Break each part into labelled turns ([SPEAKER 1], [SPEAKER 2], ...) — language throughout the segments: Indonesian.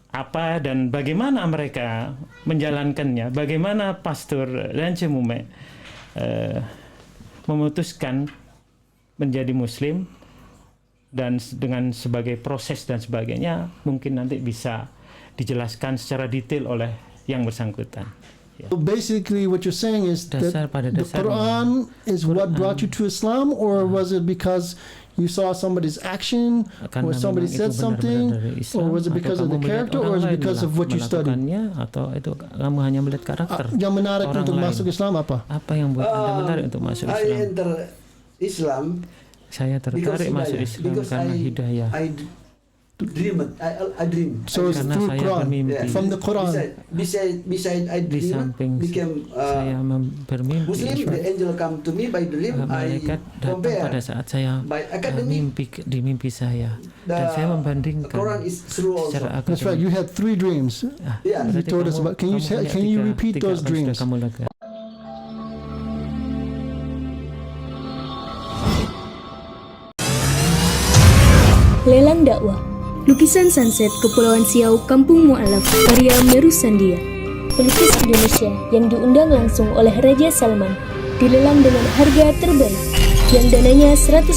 [SPEAKER 1] apa dan bagaimana mereka menjalankannya, bagaimana Pastor Dance Mumek memutuskan menjadi Muslim dan dengan sebagai proses dan sebagainya, mungkin nanti bisa dijelaskan secara detail oleh yang bersangkutan.
[SPEAKER 2] So basically what you're saying is that the
[SPEAKER 1] dasarnya,
[SPEAKER 2] Quran is what brought you to Islam, or was it because you saw somebody's action, or somebody said something, or was it because of the character, or was it because of what you studied?
[SPEAKER 1] Atau itu kamu hanya melihat karakter
[SPEAKER 2] Yang menarik
[SPEAKER 1] orang
[SPEAKER 2] untuk
[SPEAKER 1] lain.
[SPEAKER 2] masuk Islam apa?
[SPEAKER 1] Apa yang buat Anda menarik untuk masuk
[SPEAKER 3] I
[SPEAKER 1] Islam?
[SPEAKER 3] enter Islam
[SPEAKER 1] Saya tertarik masuk Islam karena hidayah.
[SPEAKER 3] I dream.
[SPEAKER 2] So it's
[SPEAKER 1] Karena
[SPEAKER 2] through
[SPEAKER 1] saya
[SPEAKER 2] Quran,
[SPEAKER 1] bermimpi.
[SPEAKER 2] from the Quran.
[SPEAKER 3] Beside I
[SPEAKER 1] Di
[SPEAKER 3] dream,
[SPEAKER 1] samping
[SPEAKER 3] became
[SPEAKER 1] saya bermimpi,
[SPEAKER 3] Muslim. The angel come to me by dream. I
[SPEAKER 1] malaikat datang
[SPEAKER 3] compare
[SPEAKER 1] pada saat saya
[SPEAKER 3] by academic.
[SPEAKER 1] di mimpi saya, dan saya membandingkan
[SPEAKER 3] Quran is true also.
[SPEAKER 1] secara
[SPEAKER 2] That's right.
[SPEAKER 1] akademik.
[SPEAKER 2] You had 3 dreams.
[SPEAKER 3] Yeah.
[SPEAKER 2] You told us about. Can you repeat those dreams?
[SPEAKER 1] Kamu lega.
[SPEAKER 4] Lelang dakwah. Lukisan sunset Kepulauan Siau Kampung Mu'alaf karya Meru Sandia. Pelukis Indonesia yang diundang langsung oleh Raja Salman dilelang dengan harga terbaik yang dananya 100%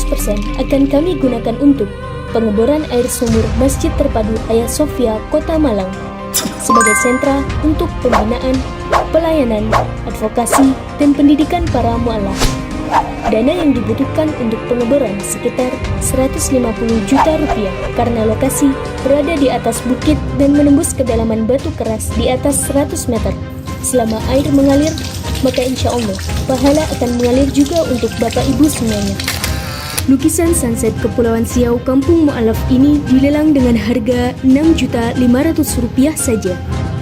[SPEAKER 4] akan kami gunakan untuk pengeboran air sumur Masjid Terpadu Hagia Sophia Kota Malang sebagai sentra untuk pembinaan, pelayanan, advokasi, dan pendidikan para mu'alaf. Dana yang dibutuhkan untuk pengeboran sekitar 150 juta rupiah karena lokasi berada di atas bukit dan menembus kedalaman batu keras di atas 100 meter. Selama air mengalir, maka insya Allah pahala akan mengalir juga untuk Bapak Ibu semuanya. Lukisan sunset Kepulauan Siau Kampung Mu'alaf ini dilelang dengan harga Rp6.500.000 saja.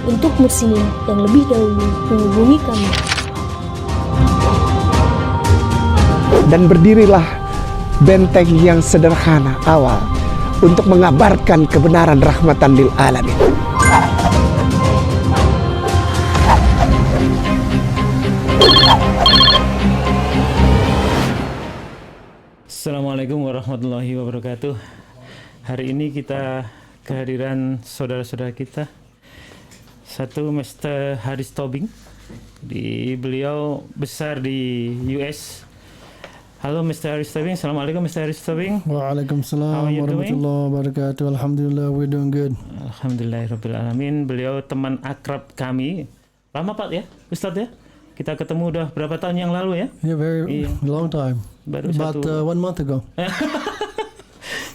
[SPEAKER 4] Untuk muslimin yang lebih dahulu menghubungi kami.
[SPEAKER 5] Dan berdirilah benteng yang sederhana awal untuk mengabarkan kebenaran rahmatan lil alamin.
[SPEAKER 1] Assalamualaikum warahmatullahi wabarakatuh. Hari ini kita kehadiran saudara-saudara kita. Satu Mr. Haris Tobing. Beliau besar di US. Halo Mr. Haris Tobing. Assalamualaikum Mr. Haris Tobing.
[SPEAKER 2] Waalaikumsalam warahmatullahi wabarakatuh. Alhamdulillah, we're doing good.
[SPEAKER 1] Alhamdulillahirabbil alamin. Beliau teman akrab kami. Lama Pak ya, Ustadz ya? Kita ketemu udah berapa tahun yang lalu ya?
[SPEAKER 2] Yeah, very long time.
[SPEAKER 1] Baru
[SPEAKER 2] About 1 month ago.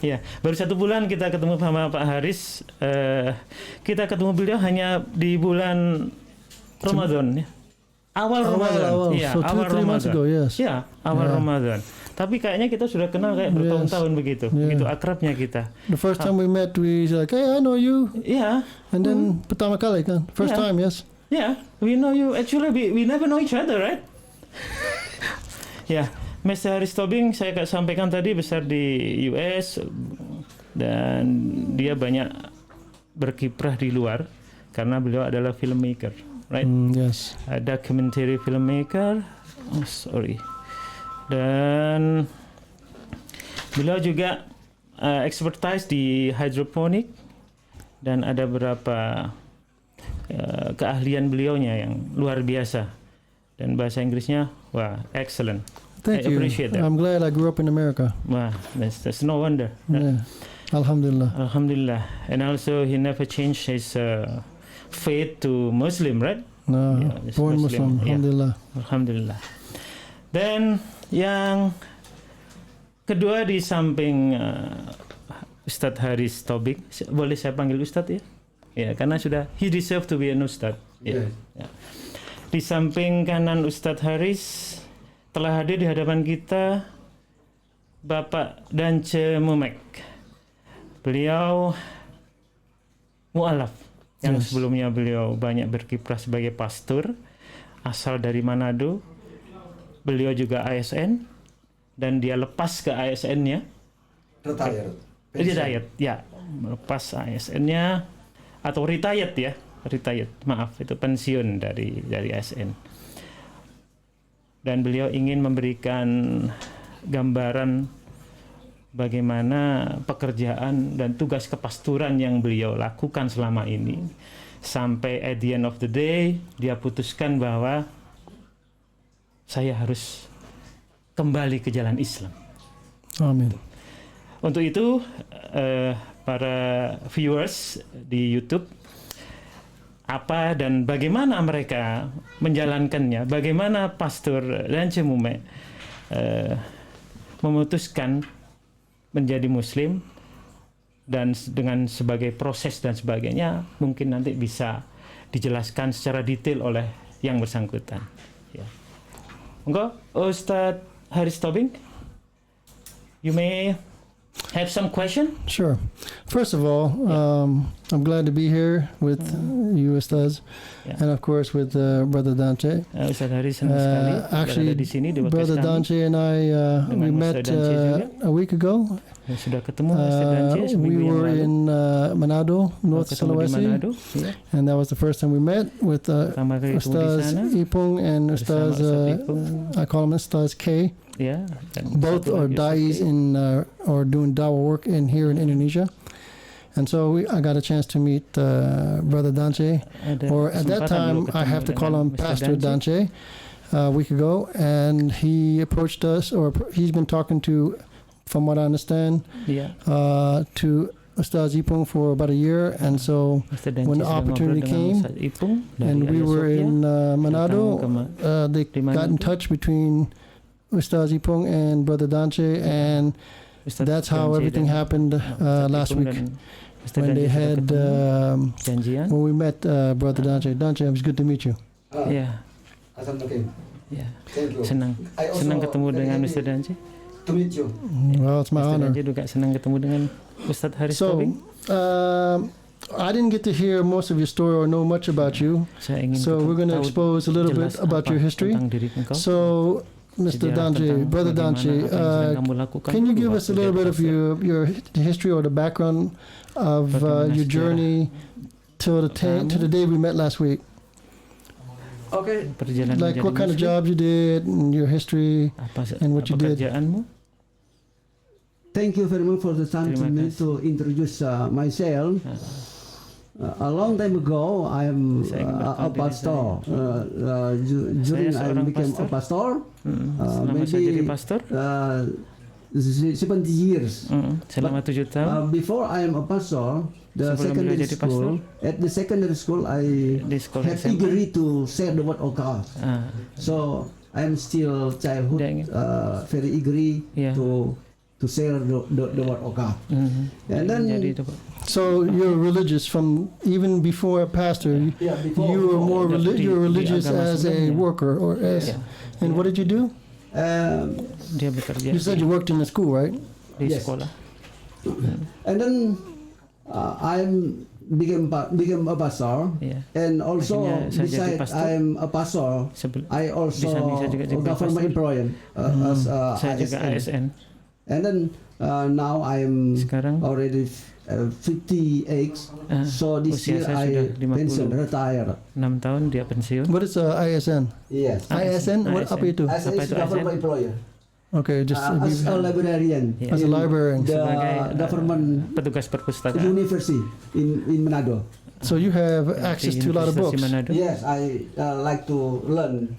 [SPEAKER 1] Ya, baru 1 bulan kita ketemu sama Pak Haris. Kita ketemu beliau hanya di bulan Ramadan ya. Awal Ramadan.
[SPEAKER 2] Iya, so
[SPEAKER 1] awal
[SPEAKER 2] 2-3 months ago, yes.
[SPEAKER 1] Ya, awal Ramadan. Tapi kayaknya kita sudah kenal kayak bertahun-tahun begitu. Begitu akrabnya kita.
[SPEAKER 2] The first time we met, we like, hey, I know you.
[SPEAKER 1] Iya.
[SPEAKER 2] And then pertama kali kan, first time, yes.
[SPEAKER 1] Yeah, we know you. Actually, we never know each other, right? Ya, Mr. Haris Tobing saya sampaikan tadi besar di US dan dia banyak berkiprah di luar karena beliau adalah filmmaker, right?
[SPEAKER 2] Yes.
[SPEAKER 1] Documentary filmmaker. Oh, sorry. Dan beliau juga expertise di hydroponic dan ada beberapa keahlian beliaunya yang luar biasa dan bahasa Inggrisnya wah excellent.
[SPEAKER 2] Thank
[SPEAKER 1] I
[SPEAKER 2] you.
[SPEAKER 1] appreciate that.
[SPEAKER 2] I'm glad I grew up in America.
[SPEAKER 1] Wah, that's no wonder.
[SPEAKER 2] Yeah. Alhamdulillah.
[SPEAKER 1] Alhamdulillah. And also he never changed his faith to Muslim, right?
[SPEAKER 2] No,
[SPEAKER 1] Yeah, he's
[SPEAKER 2] born Muslim.
[SPEAKER 1] Yeah.
[SPEAKER 2] Alhamdulillah.
[SPEAKER 1] Alhamdulillah. Dan yang kedua di samping Ustadz Haris Tobing, boleh saya panggil Ustadz ya? Ya, karena sudah he deserve to be an Ustadz. Ya. Ya. Di samping kanan Ustadz Haris telah hadir di hadapan kita Bapak Dance Mumek. Beliau mu'alaf yang sebelumnya beliau banyak berkiprah sebagai pastor asal dari Manado. Beliau juga ASN dan dia lepas ke ASN-nya. Retired, ya, melepas ASN-nya atau retired ya, maaf, itu pensiun dari ASN. Dan beliau ingin memberikan gambaran bagaimana pekerjaan dan tugas kepasturan yang beliau lakukan selama ini, sampai at the end of the day dia putuskan bahwa saya harus kembali ke jalan Islam.
[SPEAKER 2] Amin.
[SPEAKER 1] Untuk itu para viewers di YouTube, apa dan bagaimana mereka menjalankannya, bagaimana Pastor Dance Mume memutuskan menjadi Muslim, dan dengan sebagai proses dan sebagainya mungkin nanti bisa dijelaskan secara detail oleh yang bersangkutan. Ya. Monggo, Ustadz Haris Tobing, you may have some question?
[SPEAKER 2] Sure. First of all, I'm glad to be here with you, Ustaz, and of course with Brother Dante.
[SPEAKER 1] Ustaz Haris senang sekali
[SPEAKER 2] Actually,
[SPEAKER 1] berada di sini di
[SPEAKER 2] Brother
[SPEAKER 1] podcast kami.
[SPEAKER 2] Dante and I we met a week ago.
[SPEAKER 1] Sudah ketemu Ustaz Dante
[SPEAKER 2] We
[SPEAKER 1] seminggu yang
[SPEAKER 2] were
[SPEAKER 1] lalu.
[SPEAKER 2] in Manado, North
[SPEAKER 1] Ketemu di
[SPEAKER 2] Sulawesi,
[SPEAKER 1] Manado, ya.
[SPEAKER 2] and that was the first time we met with
[SPEAKER 1] Pertama kali ketemu di
[SPEAKER 2] Ustaz
[SPEAKER 1] sana
[SPEAKER 2] Ipung and
[SPEAKER 1] bersama
[SPEAKER 2] Ustaz,
[SPEAKER 1] Ustaz Ipung,
[SPEAKER 2] I call him Ustaz K.
[SPEAKER 1] ya, dan
[SPEAKER 2] Both
[SPEAKER 1] satu
[SPEAKER 2] are
[SPEAKER 1] lagi
[SPEAKER 2] da'is
[SPEAKER 1] Ustaz K.
[SPEAKER 2] in or doing dawah work here in Indonesia. And so I got a chance to meet Brother Dante,
[SPEAKER 1] Ada
[SPEAKER 2] or at that
[SPEAKER 1] kesempatan
[SPEAKER 2] time
[SPEAKER 1] dulu
[SPEAKER 2] I
[SPEAKER 1] ketemu
[SPEAKER 2] have to call
[SPEAKER 1] dengan
[SPEAKER 2] him
[SPEAKER 1] Mr.
[SPEAKER 2] Pastor Dante, a week ago, and he approached us, or he's been talking to, from what I understand,
[SPEAKER 1] Ya,
[SPEAKER 2] to Ustaz Ipung for about a year, and so
[SPEAKER 1] Mr. Dante
[SPEAKER 2] when the
[SPEAKER 1] sudah
[SPEAKER 2] opportunity
[SPEAKER 1] ngobrol dengan
[SPEAKER 2] came,
[SPEAKER 1] Ustaz Ipung dari
[SPEAKER 2] and we
[SPEAKER 1] Ayah
[SPEAKER 2] were
[SPEAKER 1] Sophia,
[SPEAKER 2] in Manado, they
[SPEAKER 1] di
[SPEAKER 2] got in
[SPEAKER 1] Manado.
[SPEAKER 2] touch between Ustaz Ipung and Brother Dante, and
[SPEAKER 1] Ustaz
[SPEAKER 2] that's how
[SPEAKER 1] Dante
[SPEAKER 2] everything
[SPEAKER 1] dan
[SPEAKER 2] happened
[SPEAKER 1] Ustaz
[SPEAKER 2] last
[SPEAKER 1] Ipung
[SPEAKER 2] week
[SPEAKER 1] dan Ustaz
[SPEAKER 2] when
[SPEAKER 1] Dante
[SPEAKER 2] they
[SPEAKER 1] sudah
[SPEAKER 2] had
[SPEAKER 1] ketemu, janjian.
[SPEAKER 2] when we met Brother Dante. Dante, it was good to meet you.
[SPEAKER 1] Ya,
[SPEAKER 3] Assalamualaikum.
[SPEAKER 1] ya,
[SPEAKER 3] Thank you.
[SPEAKER 1] senang
[SPEAKER 3] I also
[SPEAKER 1] senang ketemu
[SPEAKER 3] very
[SPEAKER 1] dengan
[SPEAKER 3] happy
[SPEAKER 1] Mr. Dante.
[SPEAKER 3] to meet you.
[SPEAKER 2] Well, it's my
[SPEAKER 1] Mr.
[SPEAKER 2] honor.
[SPEAKER 1] Dante juga senang ketemu dengan Ustadz Haris
[SPEAKER 2] So,
[SPEAKER 1] Tobing.
[SPEAKER 2] I didn't get to hear most of your story or know much about you.
[SPEAKER 1] Saya ingin
[SPEAKER 2] So we're going to
[SPEAKER 1] tahu
[SPEAKER 2] expose a little bit
[SPEAKER 1] jelas
[SPEAKER 2] about
[SPEAKER 1] apa
[SPEAKER 2] your history.
[SPEAKER 1] tentang diri engkau.
[SPEAKER 2] So, Mr.
[SPEAKER 1] Sejarah
[SPEAKER 2] Dante,
[SPEAKER 1] tentang
[SPEAKER 2] Brother
[SPEAKER 1] bagaimana
[SPEAKER 2] Dante,
[SPEAKER 1] apa yang sedang kamu lakukan
[SPEAKER 2] can you
[SPEAKER 1] dulu
[SPEAKER 2] give us a
[SPEAKER 1] waktu
[SPEAKER 2] little
[SPEAKER 1] jadi
[SPEAKER 2] bit of
[SPEAKER 1] pastor?
[SPEAKER 2] your history or the background of
[SPEAKER 1] Bagaimana
[SPEAKER 2] your
[SPEAKER 1] sejarah
[SPEAKER 2] journey to the day we met last week?
[SPEAKER 3] Okay.
[SPEAKER 1] Perjalanan
[SPEAKER 2] Like
[SPEAKER 1] menjadi
[SPEAKER 2] what kind of
[SPEAKER 1] Muslim,
[SPEAKER 2] jobs you did, and your history,
[SPEAKER 1] apa
[SPEAKER 2] and what you did.
[SPEAKER 1] pekerjaanmu?
[SPEAKER 3] Thank you very much for the time to
[SPEAKER 1] Terima
[SPEAKER 3] me
[SPEAKER 1] kasih.
[SPEAKER 3] to introduce myself. A long time ago, I am
[SPEAKER 1] Saya ingin
[SPEAKER 3] a
[SPEAKER 1] berkenal diri
[SPEAKER 3] pastor. During I
[SPEAKER 1] seorang
[SPEAKER 3] became a pastor,
[SPEAKER 1] Selama saya jadi pastor,
[SPEAKER 3] 70 years.
[SPEAKER 1] selama 7 tahun
[SPEAKER 3] Before I am a pastor, the
[SPEAKER 1] Sebelum beliau
[SPEAKER 3] secondary
[SPEAKER 1] jadi
[SPEAKER 3] school, at the secondary school, I
[SPEAKER 1] di sekolah
[SPEAKER 3] have
[SPEAKER 1] SMA.
[SPEAKER 3] eagerly to share the word of God. So I am still childhood,
[SPEAKER 1] Dia ingin-
[SPEAKER 3] very eagerly
[SPEAKER 1] Ya.
[SPEAKER 3] to share the word of God. And then
[SPEAKER 1] Jadi itu Pak.
[SPEAKER 2] So you're religious from even before a pastor.
[SPEAKER 3] before
[SPEAKER 2] You were more
[SPEAKER 1] Di-
[SPEAKER 2] you're
[SPEAKER 1] di
[SPEAKER 2] religious
[SPEAKER 1] agama
[SPEAKER 2] as a
[SPEAKER 1] sebelumnya.
[SPEAKER 2] worker, or as.
[SPEAKER 1] Ya.
[SPEAKER 2] And what did you do?
[SPEAKER 1] Dia bekerja
[SPEAKER 2] You said you worked in the school, right?
[SPEAKER 1] di
[SPEAKER 3] Yes.
[SPEAKER 1] sekolah.
[SPEAKER 3] and then I became a pastor,
[SPEAKER 1] Ya.
[SPEAKER 3] and also
[SPEAKER 1] Akhirnya saya jadi
[SPEAKER 3] besides
[SPEAKER 1] pastor.
[SPEAKER 3] I am a pastor,
[SPEAKER 1] Sebelum
[SPEAKER 3] I also
[SPEAKER 1] Di samping saya juga
[SPEAKER 3] a
[SPEAKER 1] jadi
[SPEAKER 3] government
[SPEAKER 1] pastor.
[SPEAKER 3] employee as
[SPEAKER 1] saya juga
[SPEAKER 3] ASN.
[SPEAKER 1] ASN.
[SPEAKER 3] And then now I am
[SPEAKER 1] Sekarang
[SPEAKER 3] already 58, so this
[SPEAKER 1] usia
[SPEAKER 3] year
[SPEAKER 1] saya
[SPEAKER 3] I
[SPEAKER 1] sudah 50.
[SPEAKER 3] pension retire.
[SPEAKER 1] 6 tahun dia pensiun.
[SPEAKER 2] What is ISN?
[SPEAKER 3] Yes,
[SPEAKER 2] ISN? What apa itu?
[SPEAKER 3] as
[SPEAKER 1] Apa
[SPEAKER 3] a
[SPEAKER 1] itu
[SPEAKER 3] government
[SPEAKER 1] ASN?
[SPEAKER 3] employer,
[SPEAKER 2] Okay, just
[SPEAKER 3] as a librarian,
[SPEAKER 1] Yeah.
[SPEAKER 2] as a
[SPEAKER 3] in
[SPEAKER 2] librarian.
[SPEAKER 3] the
[SPEAKER 1] Sebagai,
[SPEAKER 3] government
[SPEAKER 1] Petugas perpustakaan.
[SPEAKER 3] university in Manado.
[SPEAKER 2] So you have access to a lot of
[SPEAKER 1] Universitas
[SPEAKER 2] books.
[SPEAKER 1] Manado.
[SPEAKER 3] Yes, I like to learn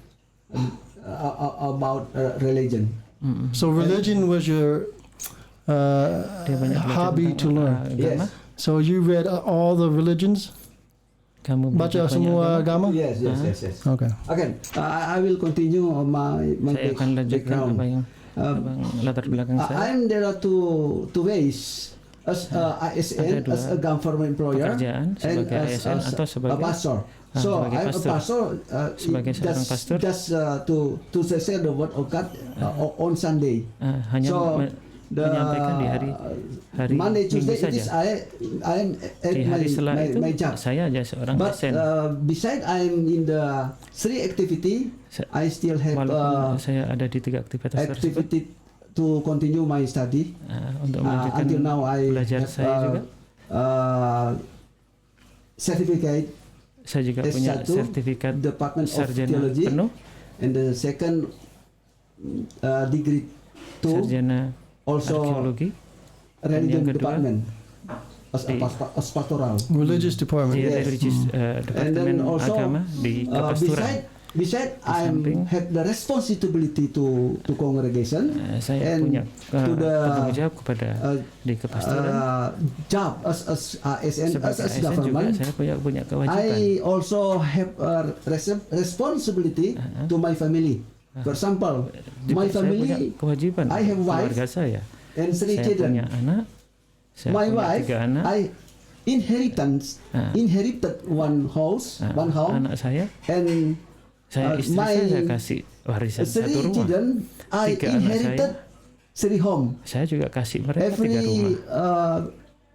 [SPEAKER 3] about religion.
[SPEAKER 2] So religion was your
[SPEAKER 1] Dia banyak belajar
[SPEAKER 2] hobby
[SPEAKER 1] tentang
[SPEAKER 2] to learn.
[SPEAKER 1] agama.
[SPEAKER 3] Yes,
[SPEAKER 2] So you read all the religions?
[SPEAKER 1] Kamu
[SPEAKER 2] Baca
[SPEAKER 1] belajar banyak
[SPEAKER 2] semua agama?
[SPEAKER 3] yes.
[SPEAKER 2] Okay.
[SPEAKER 3] Again, I will continue on my
[SPEAKER 1] Saya akan lanjutkan
[SPEAKER 3] background.
[SPEAKER 1] apa yang latar belakang saya.
[SPEAKER 3] I'm there are two ways, as ASN,
[SPEAKER 1] Ada
[SPEAKER 3] as a government employer,
[SPEAKER 1] pekerjaan
[SPEAKER 3] and
[SPEAKER 1] sebagai ASN atau
[SPEAKER 3] a
[SPEAKER 1] sebagai
[SPEAKER 3] pastor. So
[SPEAKER 1] sebagai
[SPEAKER 3] I'm
[SPEAKER 1] pastor.
[SPEAKER 3] a pastor.
[SPEAKER 1] Sebagai seorang pastor.
[SPEAKER 3] Just to share the word of God on Sunday.
[SPEAKER 1] hanya
[SPEAKER 3] So
[SPEAKER 1] menyampaikan di hari
[SPEAKER 3] Monday,
[SPEAKER 1] Minggu
[SPEAKER 3] Tuesday, it
[SPEAKER 1] saja.
[SPEAKER 3] is I'm at
[SPEAKER 1] Di hari setelah itu
[SPEAKER 3] my job.
[SPEAKER 1] saya aja seorang
[SPEAKER 3] But
[SPEAKER 1] ASN.
[SPEAKER 3] beside I'm in the three activity, I still have
[SPEAKER 1] Walaupun saya ada di 3 aktivitas tersebut,
[SPEAKER 3] activity to continue my study.
[SPEAKER 1] untuk melanjutkan
[SPEAKER 3] Until now I
[SPEAKER 1] belajar
[SPEAKER 3] have
[SPEAKER 1] saya juga.
[SPEAKER 3] certificate
[SPEAKER 1] Saya juga punya
[SPEAKER 3] S1,
[SPEAKER 1] sertifikat
[SPEAKER 3] Department of
[SPEAKER 1] sarjana
[SPEAKER 3] Theology,
[SPEAKER 1] penuh,
[SPEAKER 3] and the second degree 2
[SPEAKER 1] sarjana
[SPEAKER 3] also
[SPEAKER 1] arkeologi,
[SPEAKER 3] religion
[SPEAKER 1] yang kedua,
[SPEAKER 3] department
[SPEAKER 1] di-
[SPEAKER 3] as pastoral.
[SPEAKER 2] Religious department.
[SPEAKER 1] di
[SPEAKER 3] Yes.
[SPEAKER 1] religious
[SPEAKER 3] And then
[SPEAKER 1] departemen
[SPEAKER 3] also
[SPEAKER 1] agama di kepasturan.
[SPEAKER 3] beside
[SPEAKER 1] samping.
[SPEAKER 3] I have the responsibility to congregation
[SPEAKER 1] Saya
[SPEAKER 3] and
[SPEAKER 1] punya
[SPEAKER 3] to the
[SPEAKER 1] tanggung jawab kepada di kepasturan.
[SPEAKER 3] job as ASN
[SPEAKER 1] Sebagai
[SPEAKER 3] as
[SPEAKER 1] ASN juga
[SPEAKER 3] government.
[SPEAKER 1] saya punya kewajiban.
[SPEAKER 3] I also have a responsibility to my family. For example,
[SPEAKER 1] Juga
[SPEAKER 3] my
[SPEAKER 1] saya punya
[SPEAKER 3] family
[SPEAKER 1] kewajiban
[SPEAKER 3] I have
[SPEAKER 1] keluarga
[SPEAKER 3] wife
[SPEAKER 1] saya.
[SPEAKER 3] and 3
[SPEAKER 1] Saya
[SPEAKER 3] children.
[SPEAKER 1] punya anak. Saya
[SPEAKER 3] My
[SPEAKER 1] punya
[SPEAKER 3] wife,
[SPEAKER 1] 3 anak.
[SPEAKER 3] I inherited one house, one home,
[SPEAKER 1] Anak saya,
[SPEAKER 3] and
[SPEAKER 1] istri
[SPEAKER 3] my
[SPEAKER 1] saya kasih warisan
[SPEAKER 3] 3
[SPEAKER 1] 1 rumah.
[SPEAKER 3] children, I
[SPEAKER 1] 3 anak
[SPEAKER 3] inherited 3 home.
[SPEAKER 1] Saya juga kasih mereka 3 rumah.
[SPEAKER 3] Every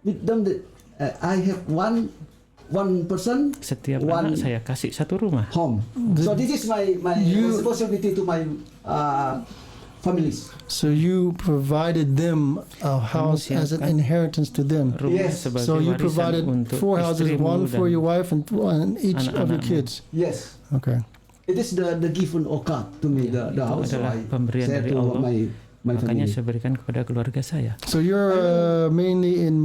[SPEAKER 3] with them, I have one person,
[SPEAKER 1] Setiap
[SPEAKER 3] one
[SPEAKER 1] anak saya kasih 1 rumah.
[SPEAKER 3] home. So this is my responsibility to my families.
[SPEAKER 2] So you provided them a house as an inheritance to them.
[SPEAKER 1] Rumah
[SPEAKER 3] Yes.
[SPEAKER 1] sebagai
[SPEAKER 2] So you
[SPEAKER 1] warisan
[SPEAKER 2] provided
[SPEAKER 1] untuk
[SPEAKER 2] 4 houses,
[SPEAKER 1] istrimu
[SPEAKER 2] one for
[SPEAKER 1] dan
[SPEAKER 2] your wife and each of your
[SPEAKER 1] anak-anakmu.
[SPEAKER 2] kids.
[SPEAKER 3] Yes,
[SPEAKER 2] Okay.
[SPEAKER 3] it is the given of God to me, the
[SPEAKER 1] itu
[SPEAKER 3] house. So
[SPEAKER 1] adalah
[SPEAKER 3] I
[SPEAKER 1] pemberian
[SPEAKER 3] share
[SPEAKER 1] dari
[SPEAKER 3] to
[SPEAKER 1] Allah.
[SPEAKER 3] my
[SPEAKER 1] Makanya
[SPEAKER 3] family.
[SPEAKER 1] saya berikan kepada keluarga saya.
[SPEAKER 2] So you're mainly in